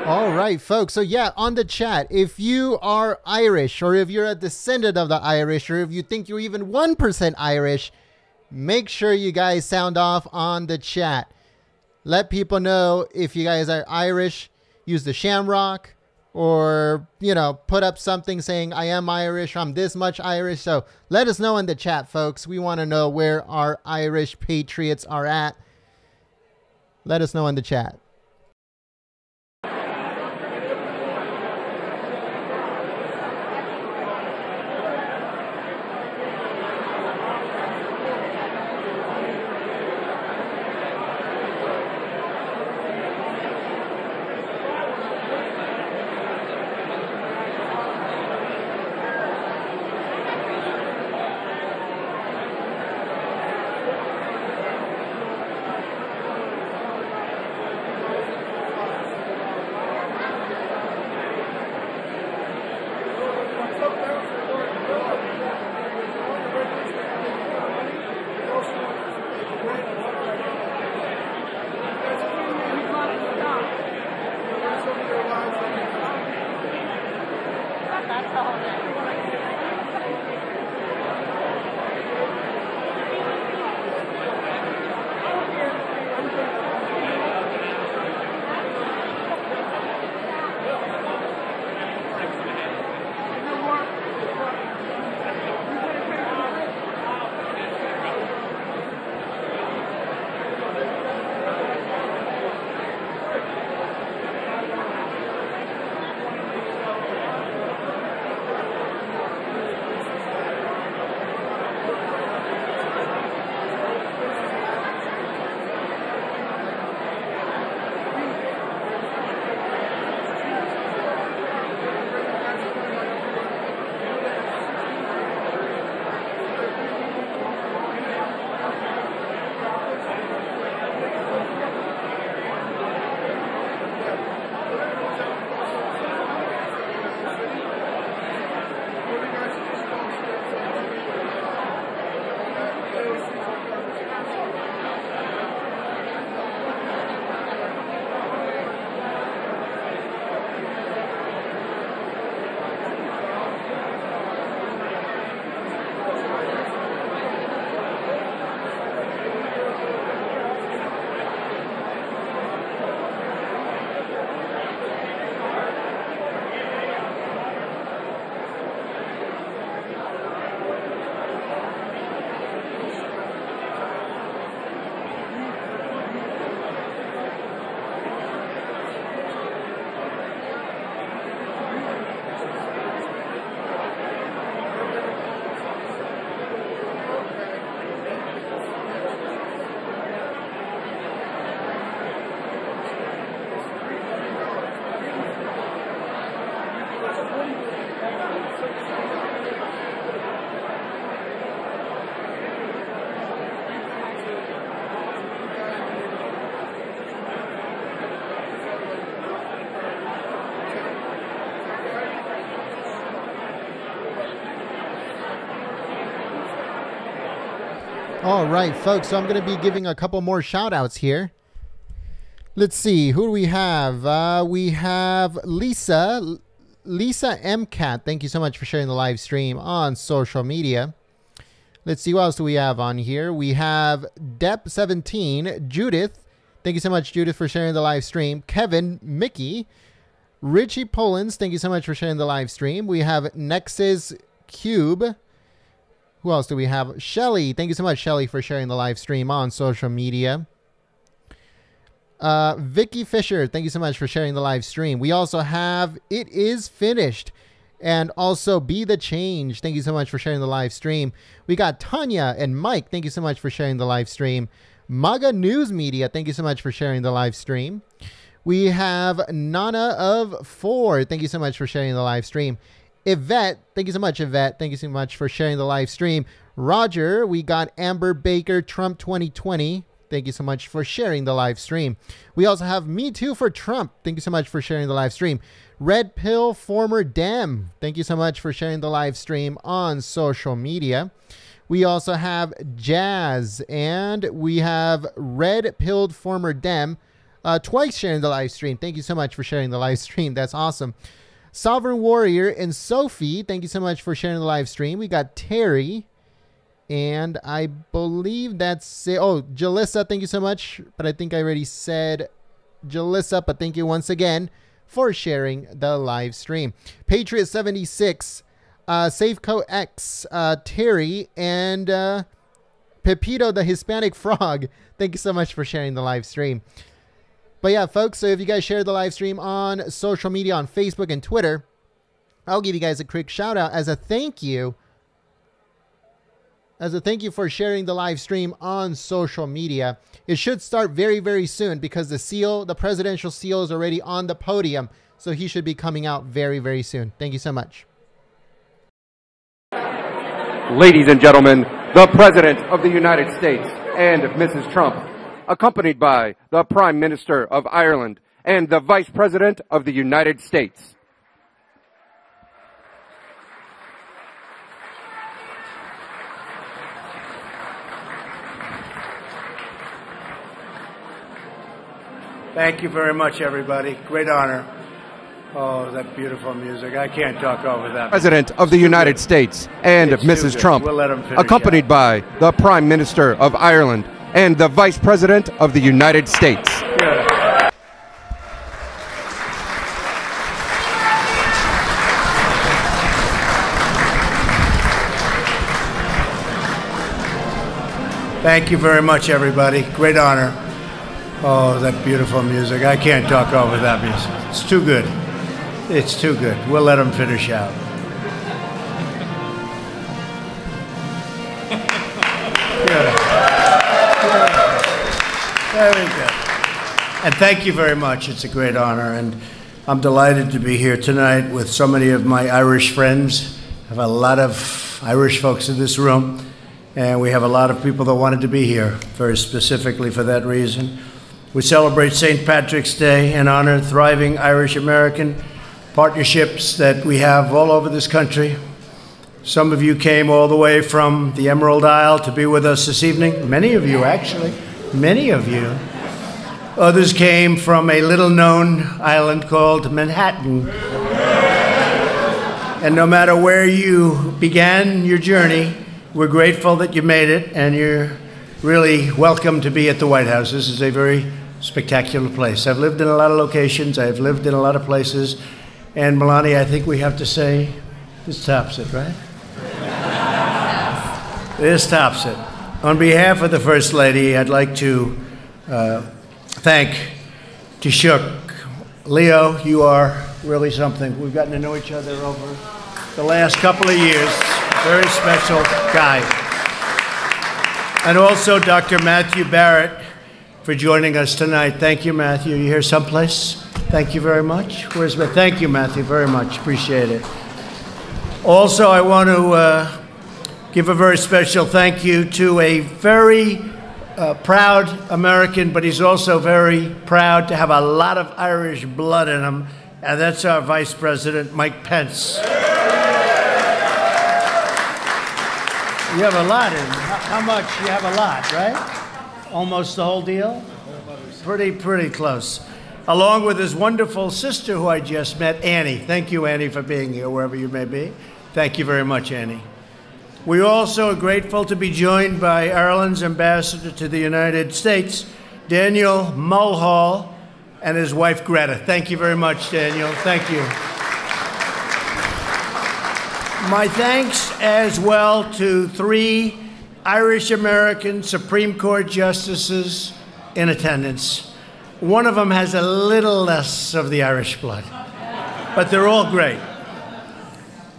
All right, folks. So yeah, on the chat, if you are Irish or if you're a descendant of the Irish or if you think you're even 1% Irish, make sure you guys sound off on the chat. Let people know if you guys are Irish, use the Shamrock or, you know, put up something saying I am Irish, I'm this much Irish. So let us know in the chat, folks. We want to know where our Irish patriots are at. Let us know in the chat. All right, folks, so I'm going to be giving a couple more shout outs here. Let's see, who do we have? We have Lisa MCAT. Thank you so much for sharing the live stream on social media. Let's see, what else do we have on here? We have Dep17, Judith. Thank you so much, Judith, for sharing the live stream. Kevin, Mickey, Richie Pollins. Thank you so much for sharing the live stream. We have Nexus Cube. Who else do we have? Shelly. Thank you so much, Shelly, for sharing the live stream on social media. Vicky Fisher. Thank you so much for sharing the live stream. We also have It Is Finished. And also Be the Change. Thank you so much for sharing the live stream. We got Tanya and Mike. Thank you so much for sharing the live stream. MAGA News Media. Thank you so much for sharing the live stream. We have Nana of 4. Thank you so much for sharing the live stream. Yvette, thank you so much, Yvette. Thank you so much for sharing the live stream. Roger, we got Amber Baker, Trump 2020. Thank you so much for sharing the live stream. We also have Me Too for Trump. Thank you so much for sharing the live stream. Red Pill, former Dem. Thank you so much for sharing the live stream on social media. We also have Jazz, and we have Red Pilled, former Dem, twice sharing the live stream. Thank you so much for sharing the live stream. That's awesome. Sovereign Warrior and Sophie, thank you so much for sharing the live stream. We got Terry, and I believe that's it. Oh, Jalissa, thank you so much. But I think I already said Jalissa, but thank you once again for sharing the live stream. Patriots 76, Safeco X, Terry, and Pepito the Hispanic Frog. Thank you so much for sharing the live stream. But yeah, folks, so if you guys share the live stream on social media, on Facebook and Twitter, I'll give you guys a quick shout out as a thank you. As a thank you for sharing the live stream on social media. It should start very, very soon because the presidential seal is already on the podium. So he should be coming out very, very soon. Thank you so much. Ladies and gentlemen, the President of the United States and Mrs. Trump, accompanied by the Prime Minister of Ireland and the Vice President of the United States. Thank you very much, everybody. Great honor. Oh, that beautiful music. I can't talk over that. President of the United States and Mrs. Trump, accompanied by the Prime Minister of Ireland and the Vice President of the United States. Yeah. Thank you very much, everybody. Great honor. Oh, that beautiful music. I can't talk over that music. It's too good. It's too good. We'll let them finish out. Very good. And thank you very much. It's a great honor. And I'm delighted to be here tonight with so many of my Irish friends. I have a lot of Irish folks in this room. And we have a lot of people that wanted to be here, very specifically for that reason. We celebrate St. Patrick's Day and honor thriving Irish-American partnerships that we have all over this country. Some of you came all the way from the Emerald Isle to be with us this evening. Many of you, actually. Many of you. Others came from a little-known island called Manhattan. And no matter where you began your journey, we're grateful that you made it, and you're really welcome to be at the White House. This is a very spectacular place. I've lived in a lot of locations. I've lived in a lot of places. And Melania, I think we have to say, this tops it, right? This tops it. On behalf of the First Lady, I'd like to thank Taoiseach. Leo, you are really something. We've gotten to know each other over the last couple of years. Very special guy. And also Dr. Matthew Barrett for joining us tonight. Thank you, Matthew. You here someplace? Thank you very much. Where's Matthew? Thank you, Matthew, very much. Appreciate it. Also, I want to give a very special thank you to a very proud American, but he's also very proud to have a lot of Irish blood in him, and that's our Vice President, Mike Pence. You have a lot in. How much? You have a lot, right? Almost the whole deal? Pretty close. Along with his wonderful sister who I just met, Annie. Thank you, Annie, for being here, wherever you may be. Thank you very much, Annie. We also are grateful to be joined by Ireland's ambassador to the United States, Daniel Mulhall, and his wife, Greta. Thank you very much, Daniel. Thank you. My thanks as well to 3 Irish-American Supreme Court justices in attendance. One of them has a little less of the Irish blood, but they're all great.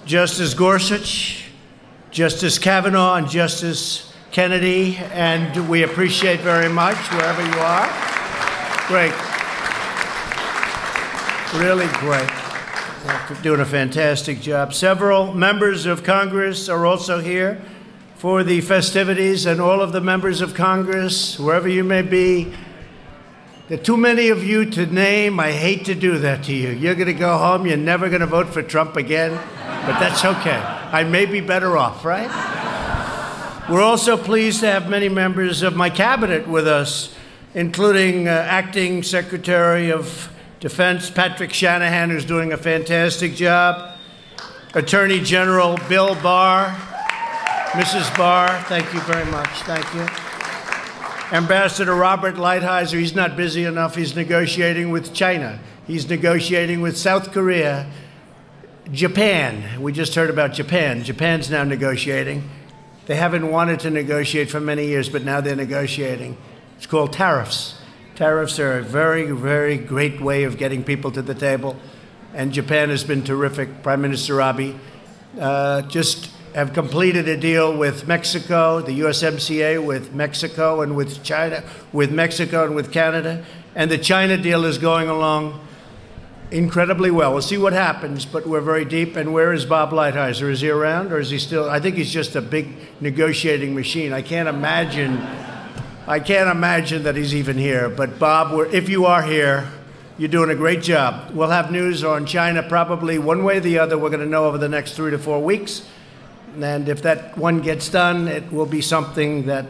Justice Gorsuch, Justice Kavanaugh, and Justice Kennedy, and we appreciate very much wherever you are. Great. Really great. They're doing a fantastic job. Several members of Congress are also here for the festivities, and all of the members of Congress, wherever you may be. There are too many of you to name. I hate to do that to you. You're going to go home. You're never going to vote for Trump again, but that's okay. I may be better off, right? We're also pleased to have many members of my cabinet with us, including Acting Secretary of Defense Patrick Shanahan, who's doing a fantastic job, Attorney General Bill Barr, Mrs. Barr, thank you very much, thank you. Ambassador Robert Lighthizer, he's not busy enough, he's negotiating with China, he's negotiating with South Korea, Japan, we just heard about Japan, Japan's now negotiating. They haven't wanted to negotiate for many years, but now they're negotiating. It's called tariffs. Tariffs are a very, very great way of getting people to the table, and Japan has been terrific. Prime Minister Abe just have completed a deal with Mexico, the USMCA with Mexico and with China, with Mexico and with Canada, and the China deal is going along incredibly well. We'll see what happens, but we're very deep. And where is Bob Lighthizer? Is he around, or is he still? I think he's just a big negotiating machine. I can't imagine that he's even here. But Bob, if you are here, you're doing a great job. We'll have news on China probably one way or the other. We're going to know over the next 3 to 4 weeks. And if that one gets done, it will be something that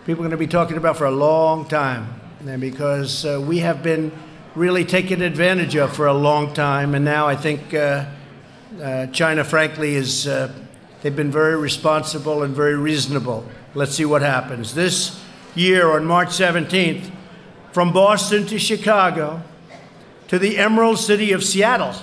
people are going to be talking about for a long time. And because we have been really taken advantage of for a long time. And now I think China, frankly, they've been very responsible and very reasonable. Let's see what happens. This year on March 17th, from Boston to Chicago to the Emerald City of Seattle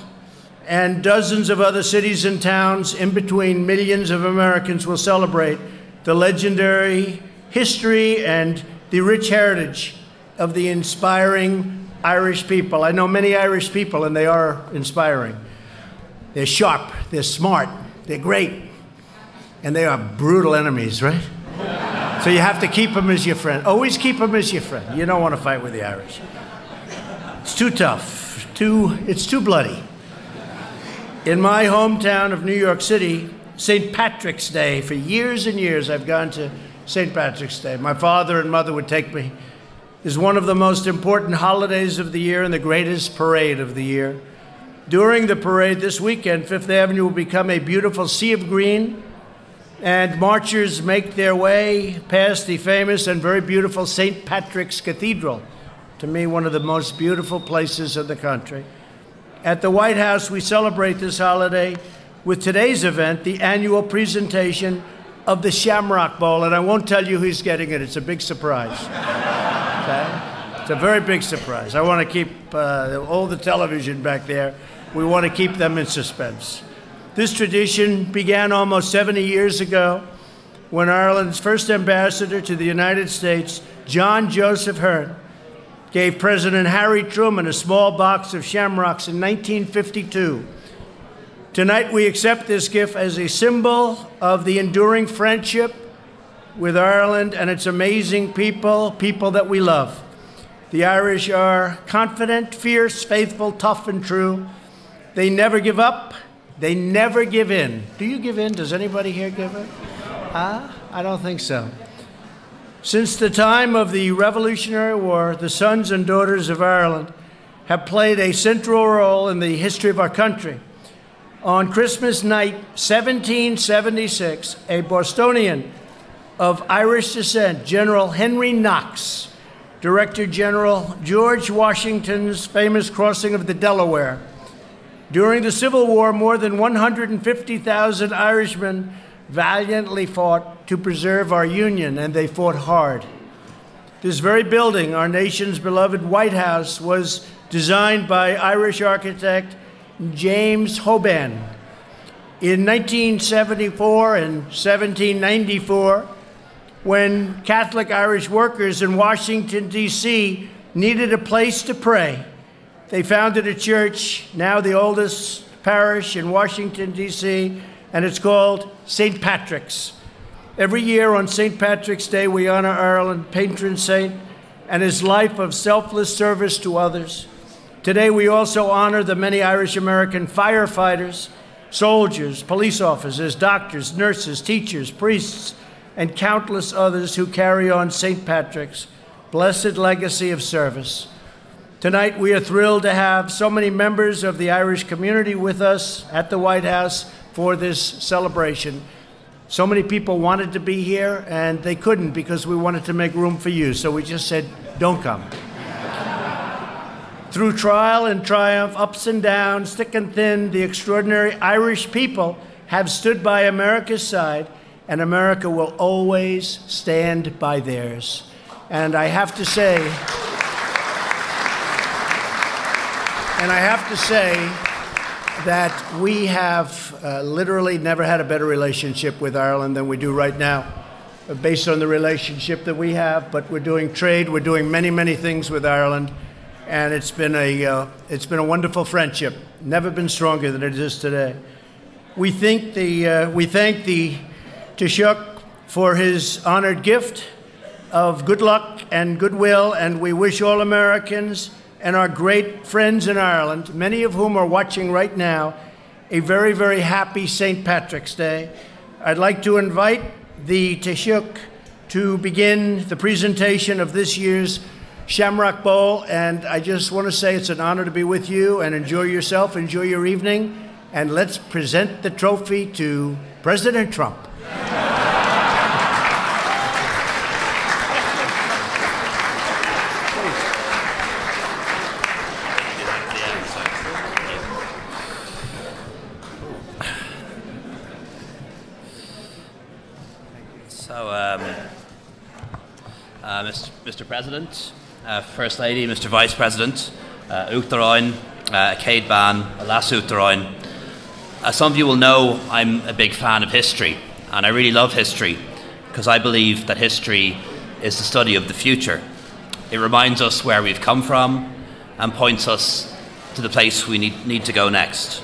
and dozens of other cities and towns in between, millions of Americans will celebrate the legendary history and the rich heritage of the inspiring Irish people. I know many Irish people, and they are inspiring. They're sharp, they're smart, they're great, and they are brutal enemies, right? So you have to keep them as your friend. Always keep them as your friend. You don't want to fight with the Irish. It's too tough. It's too bloody. In my hometown of New York City, St. Patrick's Day, for years and years I've gone to St. Patrick's Day. My father and mother would take me. Is one of the most important holidays of the year and the greatest parade of the year. During the parade this weekend, Fifth Avenue will become a beautiful sea of green, and marchers make their way past the famous and very beautiful St. Patrick's Cathedral, to me one of the most beautiful places in the country. At the White House, we celebrate this holiday with today's event, the annual presentation of the Shamrock Bowl, and I won't tell you who's getting it. It's a big surprise. Okay? It's a very big surprise. I want to keep all the television back there. We want to keep them in suspense. This tradition began almost 70 years ago when Ireland's first ambassador to the United States, John Joseph Hearn, gave President Harry Truman a small box of shamrocks in 1952. Tonight, we accept this gift as a symbol of the enduring friendship with Ireland and its amazing people that we love. The Irish are confident, fierce, faithful, tough, and true. They never give up. They never give in. Do you give in? Does anybody here give in? I don't think so. Since the time of the Revolutionary War, the sons and daughters of Ireland have played a central role in the history of our country. On Christmas night, 1776, a Bostonian of Irish descent, General Henry Knox, Director General George Washington's famous crossing of the Delaware. During the Civil War, more than 150,000 Irishmen valiantly fought to preserve our Union, and they fought hard. This very building, our nation's beloved White House, was designed by Irish architect James Hoban. In 1974 and 1794, when Catholic Irish workers in Washington, D.C. needed a place to pray, they founded a church, now the oldest parish in Washington, D.C., and it's called St. Patrick's. Every year on St. Patrick's Day, we honor Ireland's patron saint and his life of selfless service to others. Today, we also honor the many Irish-American firefighters, soldiers, police officers, doctors, nurses, teachers, priests, and countless others who carry on St. Patrick's blessed legacy of service. Tonight, we are thrilled to have so many members of the Irish community with us at the White House for this celebration. So many people wanted to be here, and they couldn't because we wanted to make room for you. So we just said, don't come. Through trial and triumph, ups and downs, thick and thin, the extraordinary Irish people have stood by America's side, and America will always stand by theirs. And I have to say, that we have literally never had a better relationship with Ireland than we do right now, based on the relationship that we have. But we're doing trade, we're doing many, many things with Ireland, and it's been a wonderful friendship. Never been stronger than it is today. We thank the Taoiseach for his honored gift of good luck and goodwill, and we wish all Americans and our great friends in Ireland, many of whom are watching right now, a very, very happy St. Patrick's Day. I'd like to invite the Taoiseach to begin the presentation of this year's Shamrock Bowl, and I just want to say it's an honor to be with you, and enjoy yourself, enjoy your evening, and let's present the trophy to President Trump. Mr. President, First Lady, Mr. Vice President, Uachtaráin, Céad Ban, Las Uachtaráin. As some of you will know, I'm a big fan of history, and I really love history because I believe that history is the study of the future. It reminds us where we've come from and points us to the place we need to go next.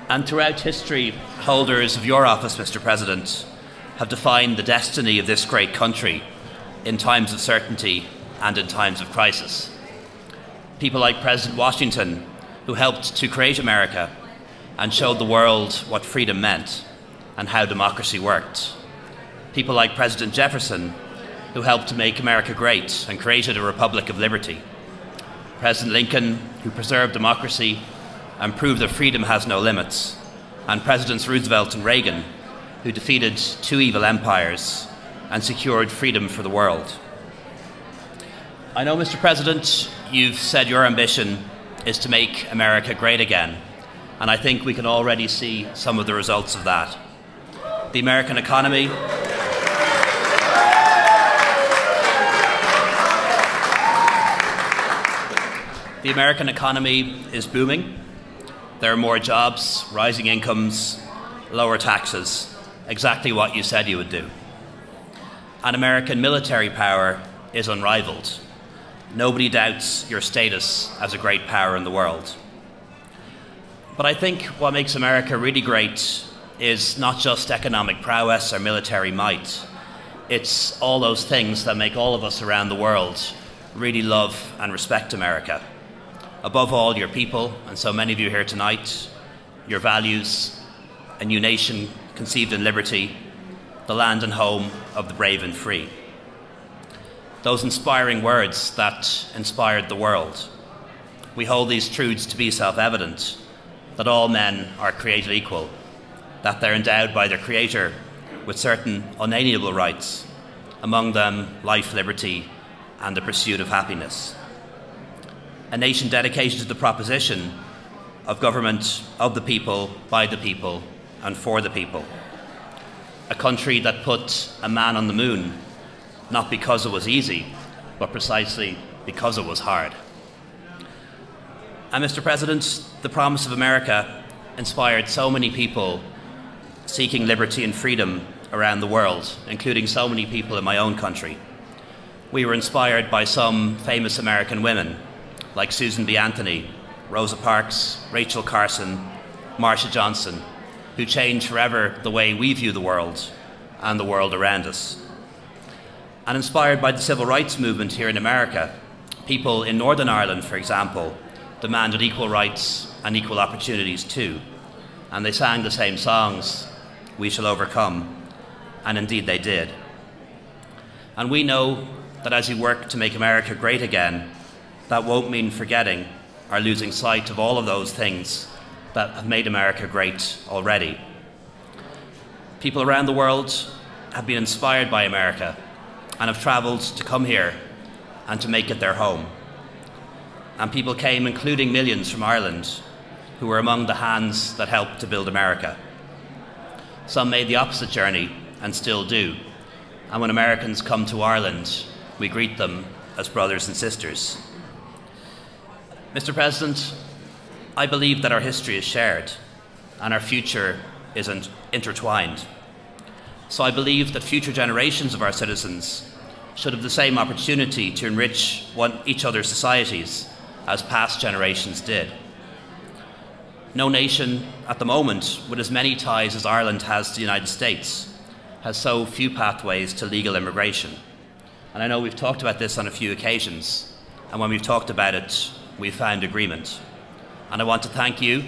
And throughout history, holders of your office, Mr. President, have defined the destiny of this great country in times of certainty and in times of crisis. People like President Washington, who helped to create America and showed the world what freedom meant and how democracy worked. People like President Jefferson, who helped to make America great and created a republic of liberty. President Lincoln, who preserved democracy and proved that freedom has no limits. And Presidents Roosevelt and Reagan, who defeated two evil empires and secured freedom for the world. I know, Mr. President, you've said your ambition is to make America great again, and I think we can already see some of the results of that. The American economy is booming. There are more jobs, rising incomes, lower taxes, exactly what you said you would do. And American military power is unrivaled. Nobody doubts your status as a great power in the world. But I think what makes America really great is not just economic prowess or military might. It's all those things that make all of us around the world really love and respect America. Above all, your people, and so many of you here tonight, your values, a new nation conceived in liberty, the land and home of the brave and free. Those inspiring words that inspired the world. We hold these truths to be self-evident, that all men are created equal, that they're endowed by their Creator with certain unalienable rights, among them life, liberty, and the pursuit of happiness. A nation dedicated to the proposition of government of the people, by the people, and for the people. A country that put a man on the moon, not because it was easy, but precisely because it was hard. And Mr. President, the promise of America inspired so many people seeking liberty and freedom around the world, including so many people in my own country. We were inspired by some famous American women, like Susan B. Anthony, Rosa Parks, Rachel Carson, Marsha Johnson, who changed forever the way we view the world and the world around us. And inspired by the civil rights movement here in America, people in Northern Ireland, for example, demanded equal rights and equal opportunities too. And they sang the same songs, "We Shall Overcome," and indeed they did. And we know that as we work to make America great again, that won't mean forgetting or losing sight of all of those things that have made America great already. People around the world have been inspired by America and have travelled to come here and to make it their home. And people came, including millions from Ireland, who were among the hands that helped to build America. Some made the opposite journey and still do. And when Americans come to Ireland, we greet them as brothers and sisters. Mr. President, I believe that our history is shared and our future is intertwined. So I believe that future generations of our citizens should have the same opportunity to enrich each other's societies as past generations did. No nation at the moment with as many ties as Ireland has to the United States has so few pathways to legal immigration. And I know we've talked about this on a few occasions, and when we've talked about it, we've found agreement. And I want to thank you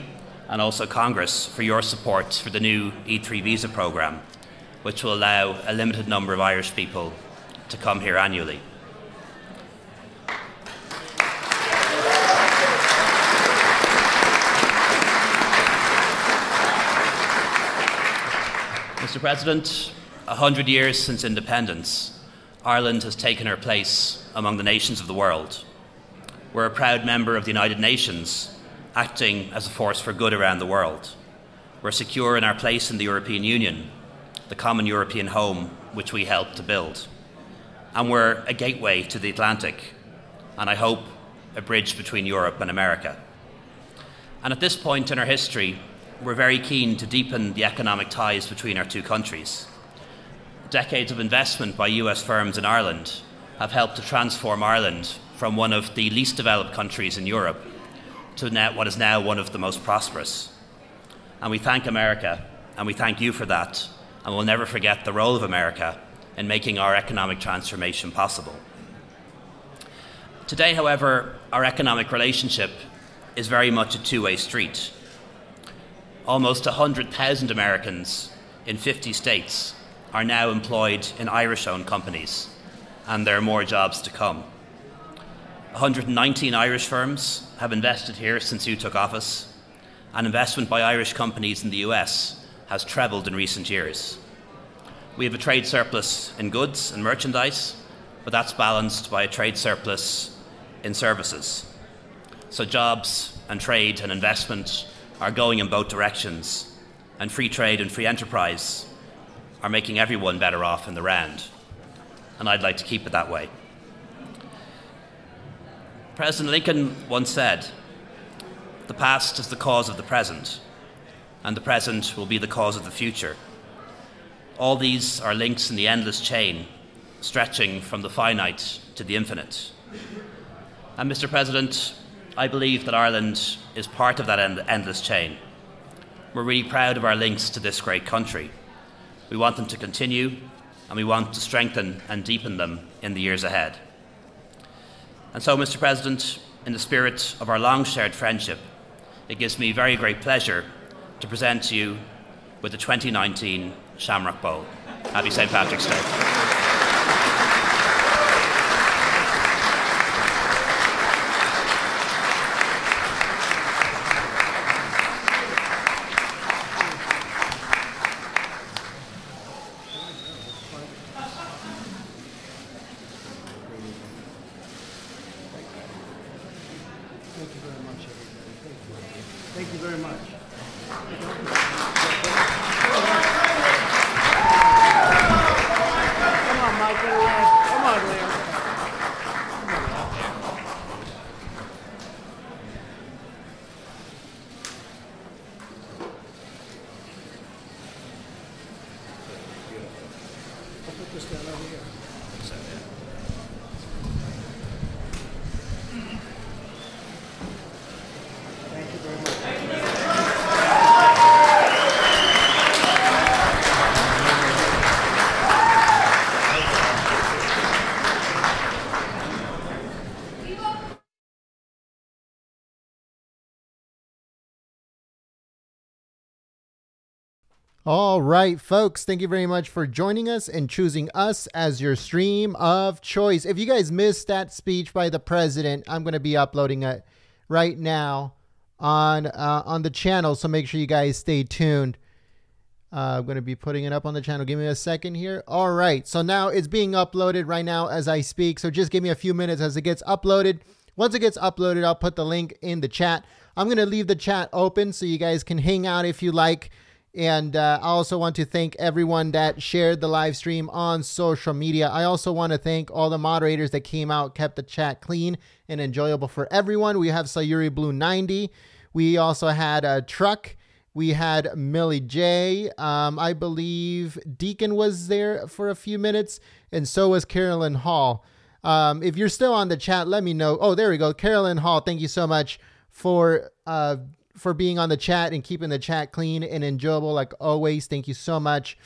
and also Congress for your support for the new E3 visa program, which will allow a limited number of Irish people to come here annually. Mr. President, 100 years since independence, Ireland has taken her place among the nations of the world. We're a proud member of the United Nations, acting as a force for good around the world. We're secure in our place in the European Union, the common European home which we helped to build. And we're a gateway to the Atlantic, and I hope a bridge between Europe and America. And at this point in our history, we're very keen to deepen the economic ties between our two countries. Decades of investment by US firms in Ireland have helped to transform Ireland from one of the least developed countries in Europe to what is now one of the most prosperous. And we thank America, and we thank you for that, and we'll never forget the role of America in making our economic transformation possible. Today, however, our economic relationship is very much a two-way street. Almost 100,000 Americans in 50 states are now employed in Irish-owned companies, and there are more jobs to come. 119 Irish firms have invested here since you took office, and investment by Irish companies in the US has trebled in recent years. We have a trade surplus in goods and merchandise, but that's balanced by a trade surplus in services. So jobs and trade and investment are going in both directions, and free trade and free enterprise are making everyone better off in the round. And I'd like to keep it that way. President Lincoln once said, "The past is the cause of the present, and the present will be the cause of the future." All these are links in the endless chain, stretching from the finite to the infinite. And Mr. President, I believe that Ireland is part of that endless chain. We're really proud of our links to this great country. We want them to continue, and we want to strengthen and deepen them in the years ahead. And so, Mr. President, in the spirit of our long shared friendship, it gives me very great pleasure to present to you with the 2019 Shamrock Bowl. Happy St. Patrick's Day. Thank you very much. Come on, Michael. Come on, Liam. I'll put this down over here. Thank you very much. All right, folks, thank you very much for joining us and choosing us as your stream of choice. If you guys missed that speech by the president, I'm going to be uploading it right now on the channel, so make sure you guys stay tuned. I'm going to be putting it up on the channel. Give me a second here. All right, so now it's being uploaded right now as I speak, so just give me a few minutes as it gets uploaded. Once it gets uploaded, I'll put the link in the chat. I'm going to leave the chat open so you guys can hang out if you like. And I also want to thank everyone that shared the live stream on social media. I also want to thank all the moderators that came out, kept the chat clean and enjoyable for everyone. We have Sayuri Blue 90. We also had Truck. We had Millie J. I believe Deacon was there for a few minutes, and so was Carolyn Hall. If you're still on the chat, let me know. Oh, there we go. Carolyn Hall, thank you so much for being on the chat and keeping the chat clean and enjoyable like always. Thank you so much.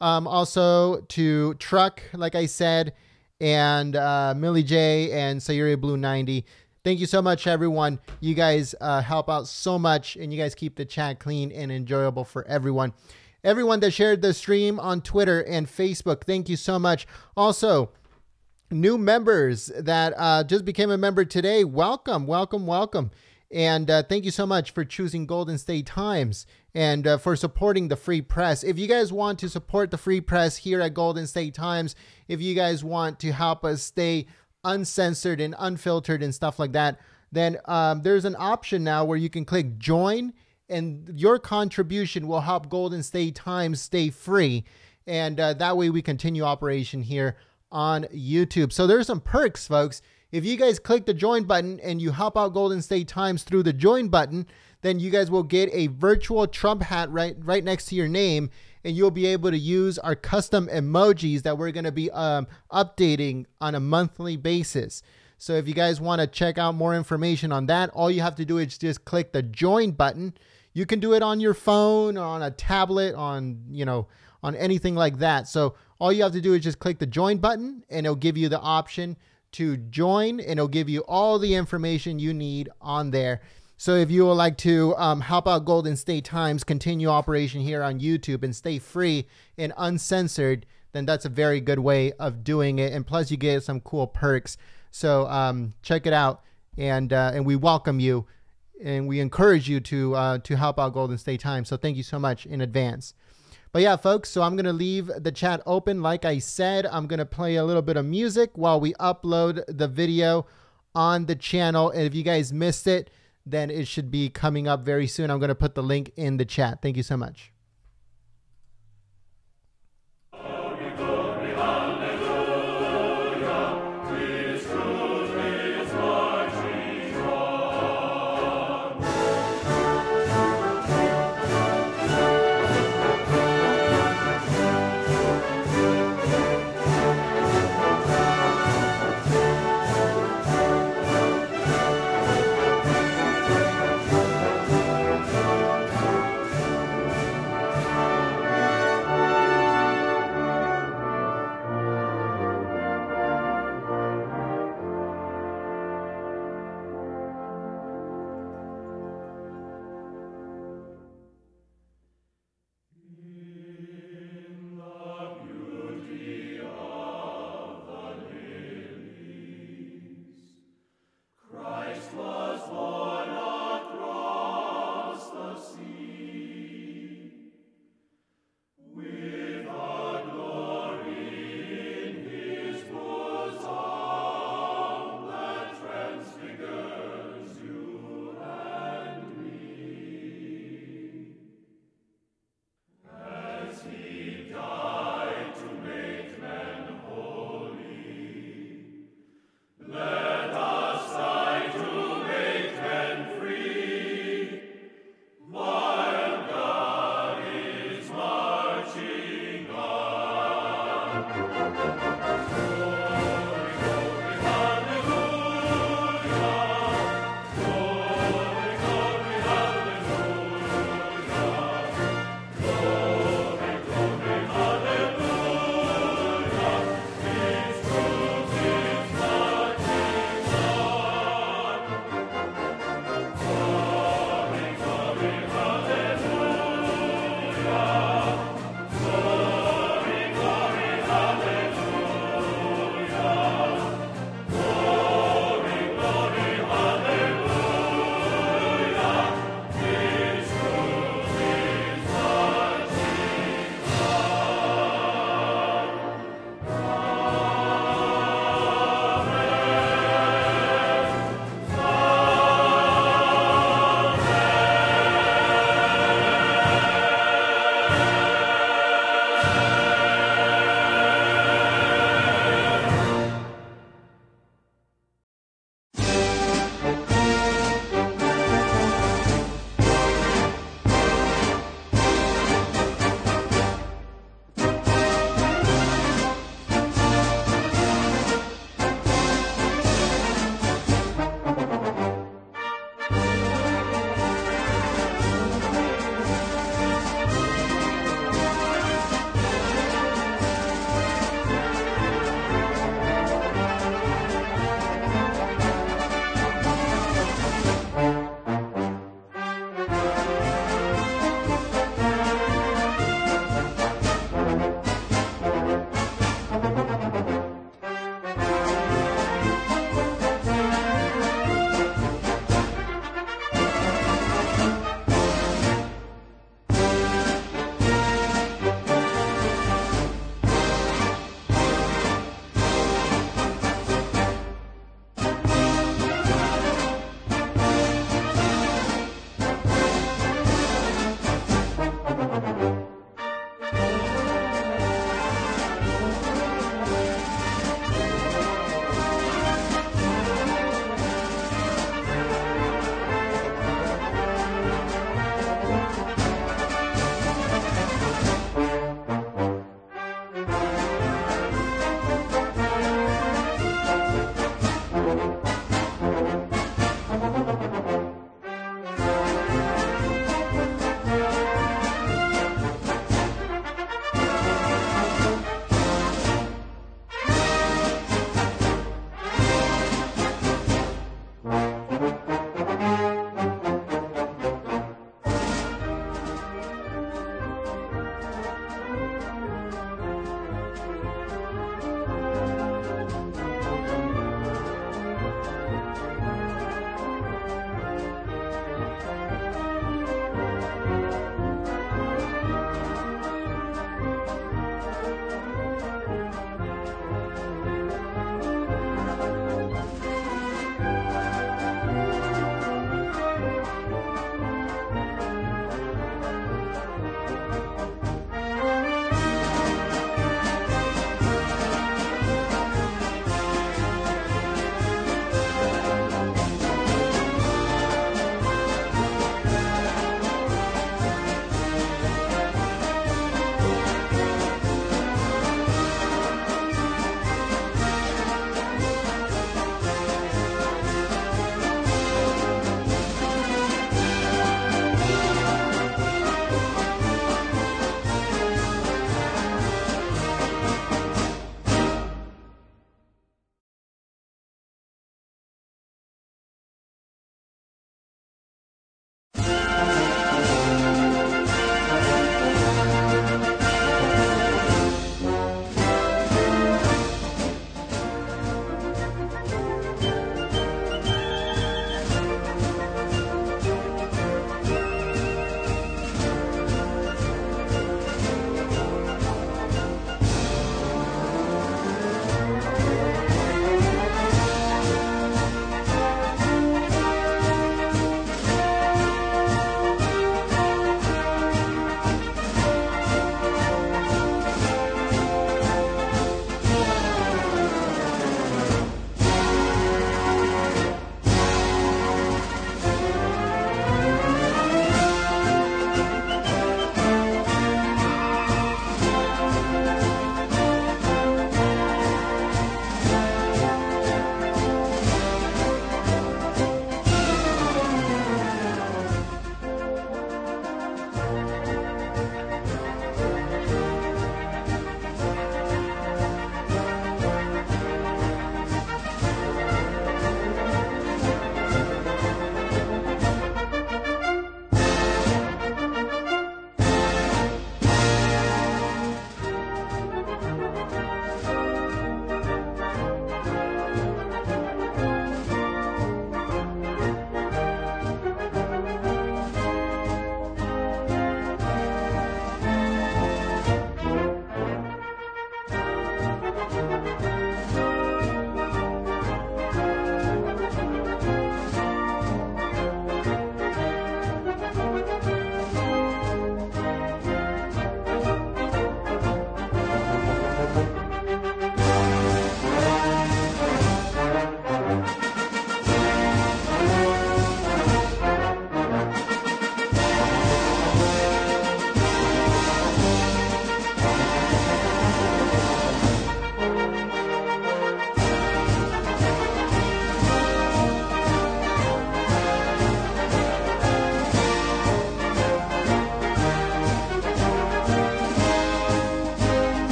Also to Truck, like I said, and Millie J and Sayuri Blue 90. Thank you so much, everyone. You guys help out so much, and you guys keep the chat clean and enjoyable for everyone. Everyone that shared the stream on Twitter and Facebook, thank you so much. Also, new members that just became a member today, welcome, welcome, welcome. And thank you so much for choosing Golden State Times and for supporting the free press. If you guys want to support the free press here at Golden State Times, if you guys want to help us stay uncensored and unfiltered and stuff like that, then there's an option now where you can click join, and your contribution will help Golden State Times stay free. And that way we continue operation here on YouTube. So there's some perks, folks. If you guys click the join button and you help out Golden State Times through the join button, then you guys will get a virtual Trump hat right next to your name, and you'll be able to use our custom emojis that we're going to be updating on a monthly basis. So if you guys want to check out more information on that, all you have to do is just click the join button. You can do it on your phone, on a tablet, on anything like that. So all you have to do is just click the join button, and it'll give you the option to join, and it'll give you all the information you need on there. So if you would like to help out Golden State Times continue operation here on YouTube and stay free and uncensored, then that's a very good way of doing it. And plus you get some cool perks. So check it out, and we welcome you, and we encourage you to help out Golden State Times. So thank you so much in advance. But yeah, folks, so I'm going to leave the chat open. Like I said, I'm going to play a little bit of music while we upload the video on the channel. And if you guys missed it, then it should be coming up very soon. I'm going to put the link in the chat. Thank you so much.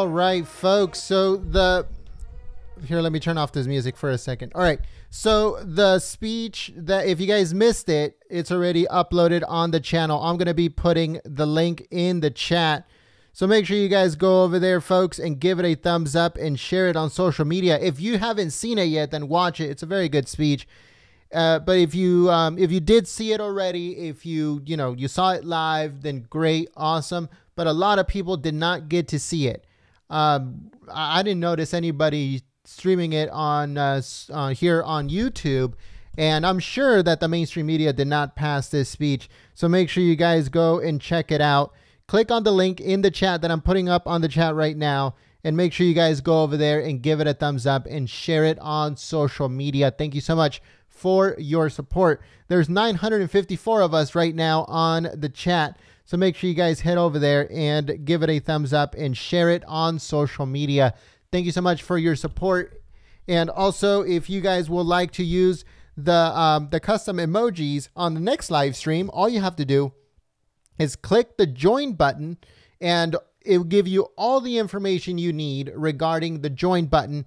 All right, folks. So here, let me turn off this music for a second. All right. So the speech that, if you guys missed it, it's already uploaded on the channel. I'm going to be putting the link in the chat. So make sure you guys go over there, folks, and give it a thumbs up and share it on social media. If you haven't seen it yet, then watch it. It's a very good speech. But if you did see it already, if you saw it live, then great, awesome. But a lot of people did not get to see it. I didn't notice anybody streaming it on here on YouTube, and I'm sure that the mainstream media did not pass this speech. So make sure you guys go and check it out. Click on the link in the chat that I'm putting up on the chat right now, and make sure you guys go over there and give it a thumbs up and share it on social media. Thank you so much for your support. There's 954 of us right now on the chat. So make sure you guys head over there and give it a thumbs up and share it on social media. Thank you so much for your support. And also, if you guys would like to use the custom emojis on the next live stream, all you have to do is click the join button, and it will give you all the information you need regarding the join button.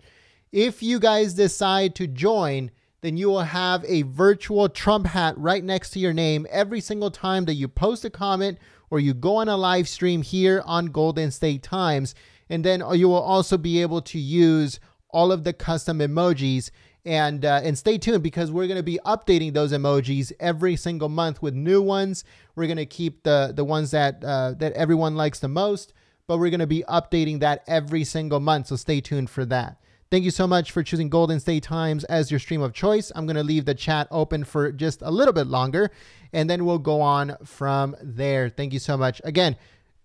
If you guys decide to join, then you will have a virtual Trump hat right next to your name every single time that you post a comment or you go on a live stream here on Golden State Times. And then you will also be able to use all of the custom emojis. And stay tuned, because we're going to be updating those emojis every single month with new ones. We're going to keep the ones that everyone likes the most, but we're going to be updating that every single month. So stay tuned for that. Thank you so much for choosing Golden State Times as your stream of choice. I'm going to leave the chat open for just a little bit longer, and then we'll go on from there. Thank you so much. Again,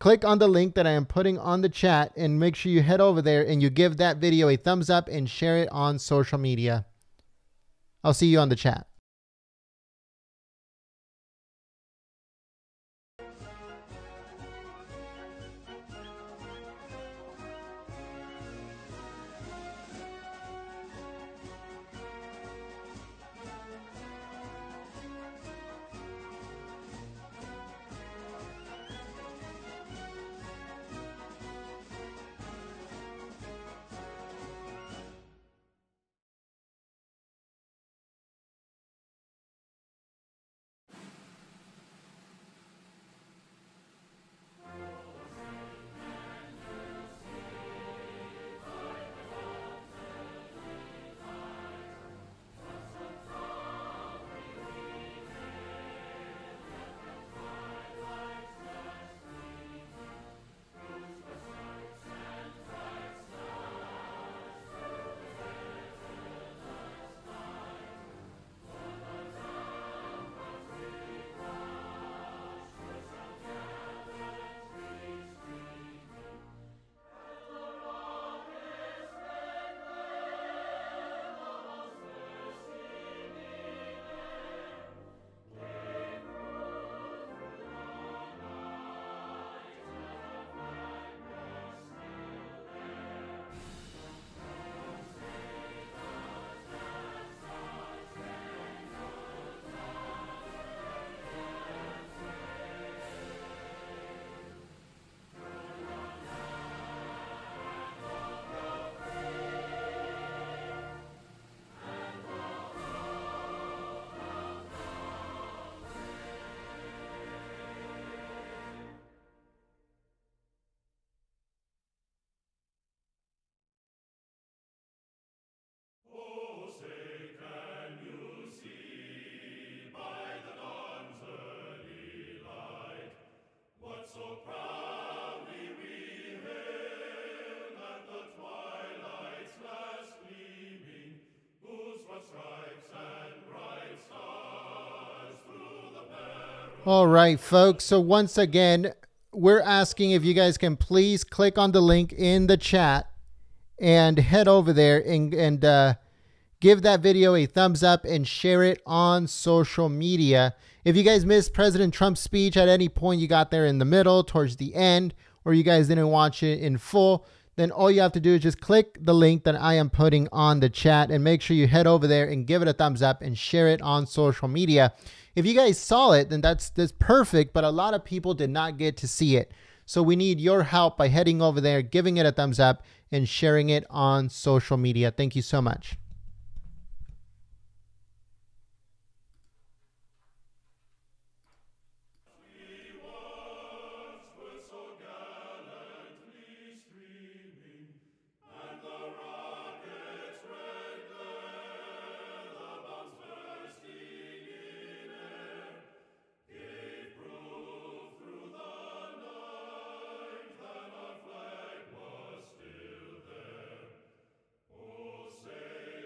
click on the link that I am putting on the chat, and make sure you head over there and you give that video a thumbs up and share it on social media. I'll see you on the chat. All right, folks. So once again, we're asking if you guys can please click on the link in the chat and head over there and give that video a thumbs up and share it on social media. If you guys missed President Trump's speech at any point, you got there in the middle, towards the end, or you guys didn't watch it in full, then all you have to do is just click the link that I am putting on the chat, and make sure you head over there and give it a thumbs up and share it on social media. If you guys saw it, then that's perfect, but a lot of people did not get to see it. So we need your help by heading over there, giving it a thumbs up, and sharing it on social media. Thank you so much. Say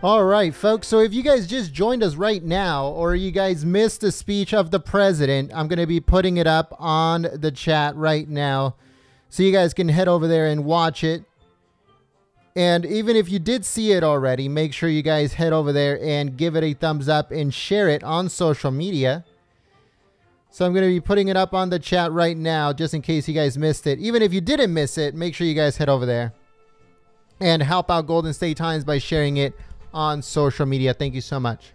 All right, folks. So if you guys just joined us right now, or you guys missed the speech of the president, I'm going to be putting it up on the chat right now, so you guys can head over there and watch it. And even if you did see it already, make sure you guys head over there and give it a thumbs up and share it on social media. So I'm going to be putting it up on the chat right now, just in case you guys missed it. Even if you didn't miss it, make sure you guys head over there and help out Golden State Times by sharing it on social media. Thank you so much.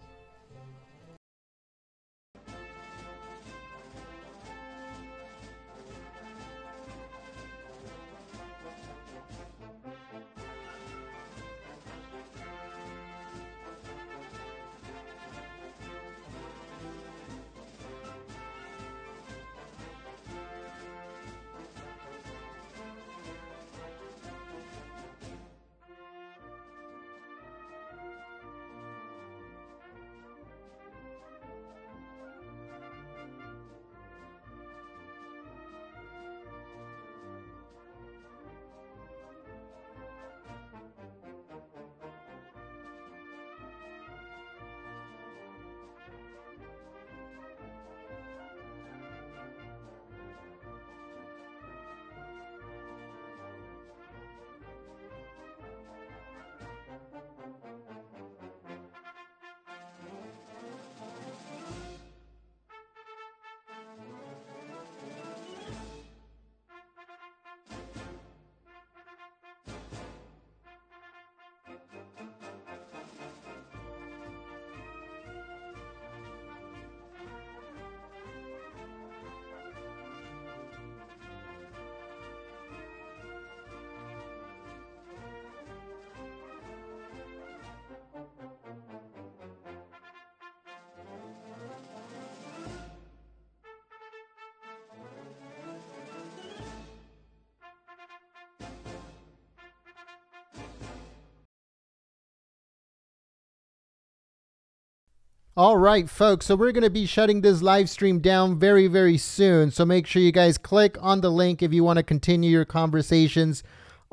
All right, folks, so we're going to be shutting this live stream down very, very soon. So make sure you guys click on the link if you want to continue your conversations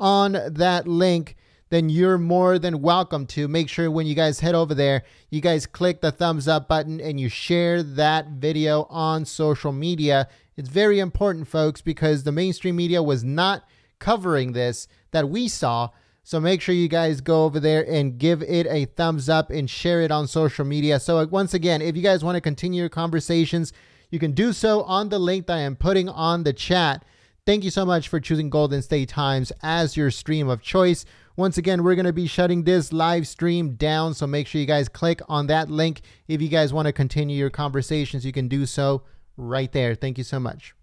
on that link. Then you're more than welcome to. Make sure when you guys head over there, you guys click the thumbs up button and you share that video on social media. It's very important, folks, because the mainstream media was not covering this that we saw. So make sure you guys go over there and give it a thumbs up and share it on social media. So once again, if you guys want to continue your conversations, you can do so on the link that I am putting on the chat. Thank you so much for choosing Golden State Times as your stream of choice. Once again, we're going to be shutting this live stream down. So make sure you guys click on that link. If you guys want to continue your conversations, you can do so right there. Thank you so much.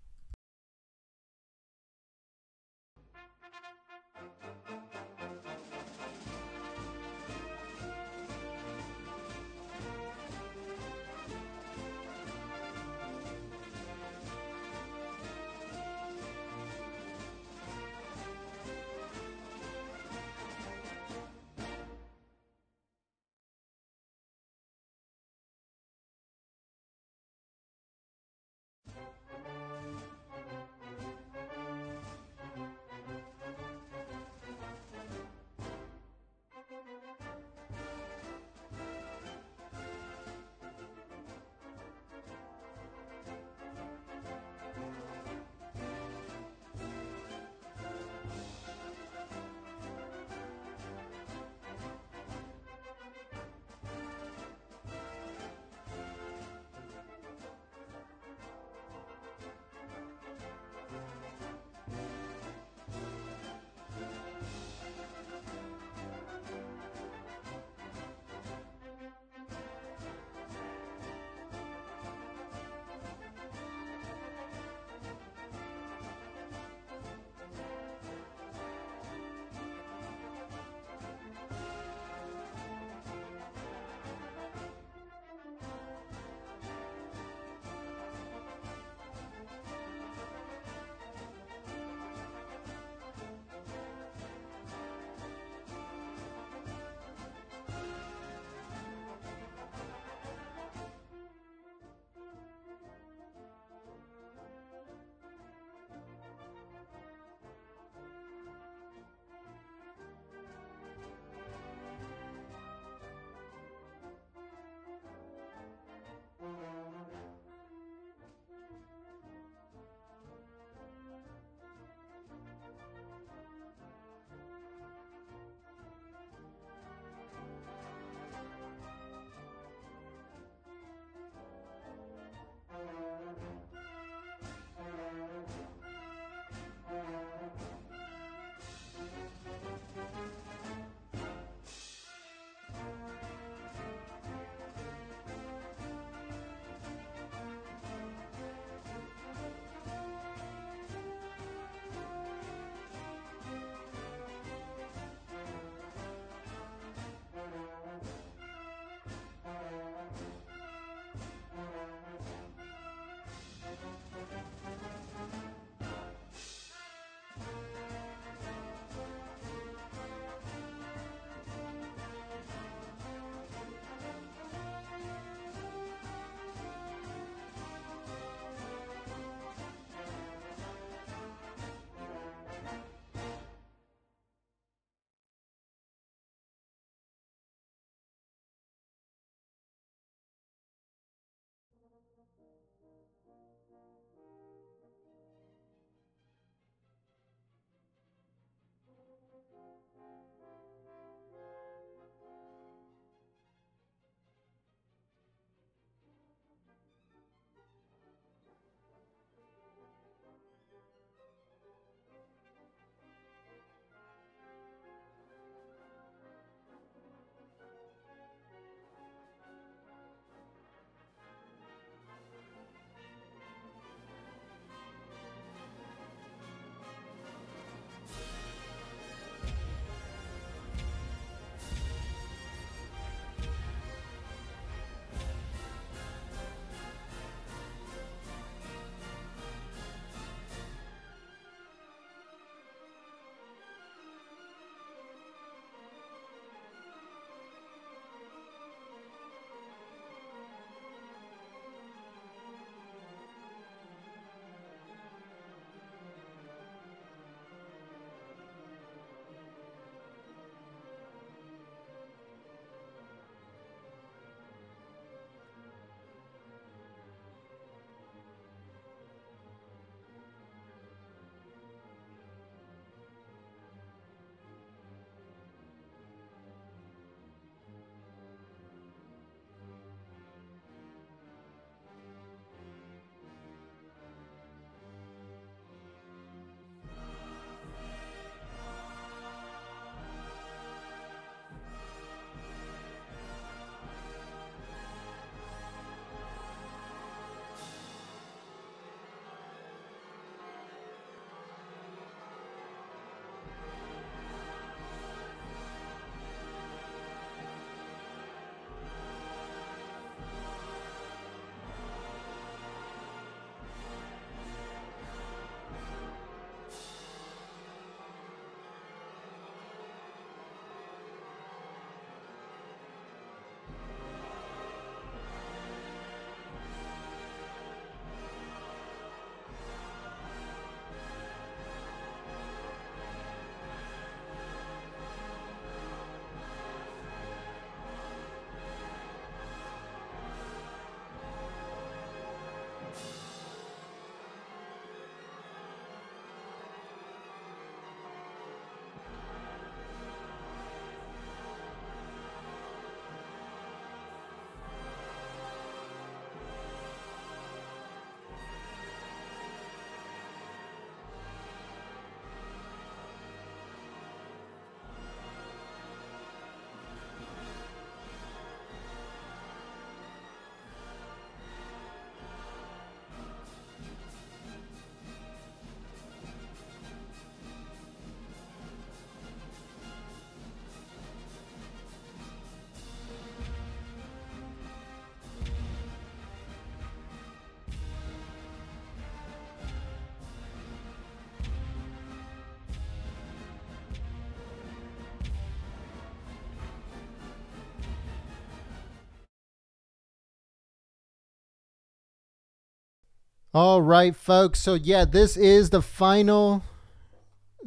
All right, folks. So yeah, this is the final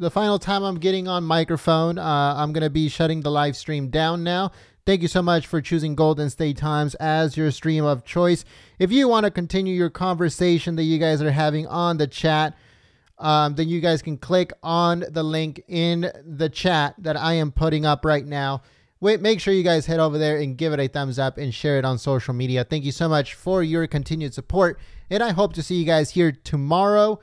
time I'm getting on microphone. I'm going to be shutting the live stream down now. Thank you so much for choosing Golden State Times as your stream of choice. If you want to continue your conversation that you guys are having on the chat, then you guys can click on the link in the chat that I am putting up right now. Make sure you guys head over there and give it a thumbs up and share it on social media. Thank you so much for your continued support. And I hope to see you guys here tomorrow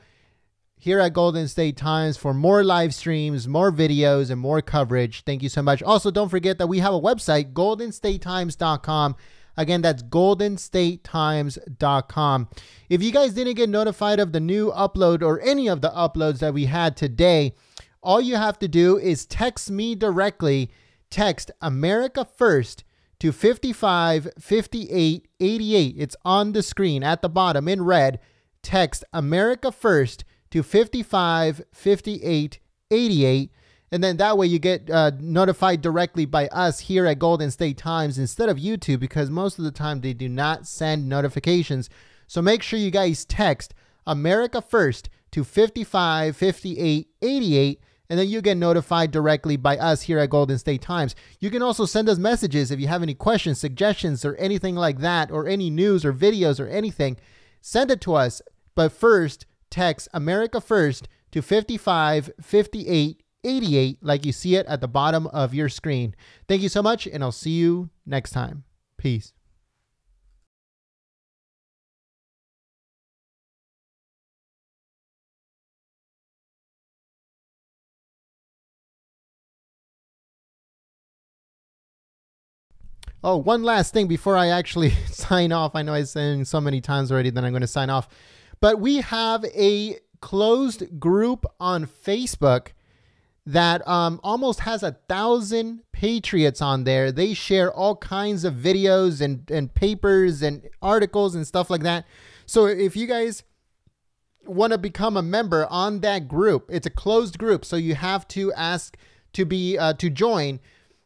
here at Golden State Times for more live streams, more videos, and more coverage. Thank you so much. Also, don't forget that we have a website, goldenstatetimes.com. Again, that's goldenstatetimes.com. If you guys didn't get notified of the new upload or any of the uploads that we had today, all you have to do is text me directly. Text America First to 555888. It's on the screen at the bottom in red. Text America First to 555888. And then that way you get notified directly by us here at Golden State Times instead of YouTube, because most of the time they do not send notifications. So make sure you guys text America First to 555888. And then you get notified directly by us here at Golden State Times. You can also send us messages if you have any questions, suggestions, or anything like that, or any news or videos or anything. Send it to us. But first, text America First to 555888 like you see it at the bottom of your screen. Thank you so much, and I'll see you next time. Peace. Oh, one last thing before I actually sign off. I know I'm saying so many times already that I'm going to sign off. But we have a closed group on Facebook that almost has 1,000 Patriots on there. They share all kinds of videos and papers and articles and stuff like that. So if you guys want to become a member on that group, it's a closed group. So you have to ask to be to join.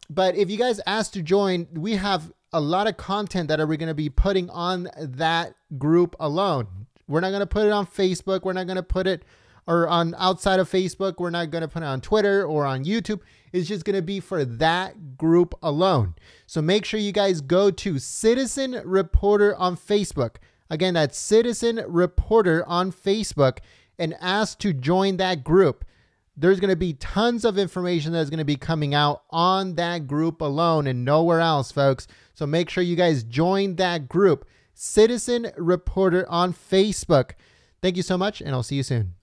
But if you guys ask to join, we have a lot of content that we're going to be putting on that group alone. We're not going to put it on Facebook. We're not going to put it or on outside of Facebook. We're not going to put it on Twitter or on YouTube. It's just going to be for that group alone. So make sure you guys go to Citizen Reporter on Facebook. Again, that's Citizen Reporter on Facebook, and ask to join that group. There's going to be tons of information that's going to be coming out on that group alone and nowhere else, folks. So make sure you guys join that group, Citizen Reporter on Facebook. Thank you so much, and I'll see you soon.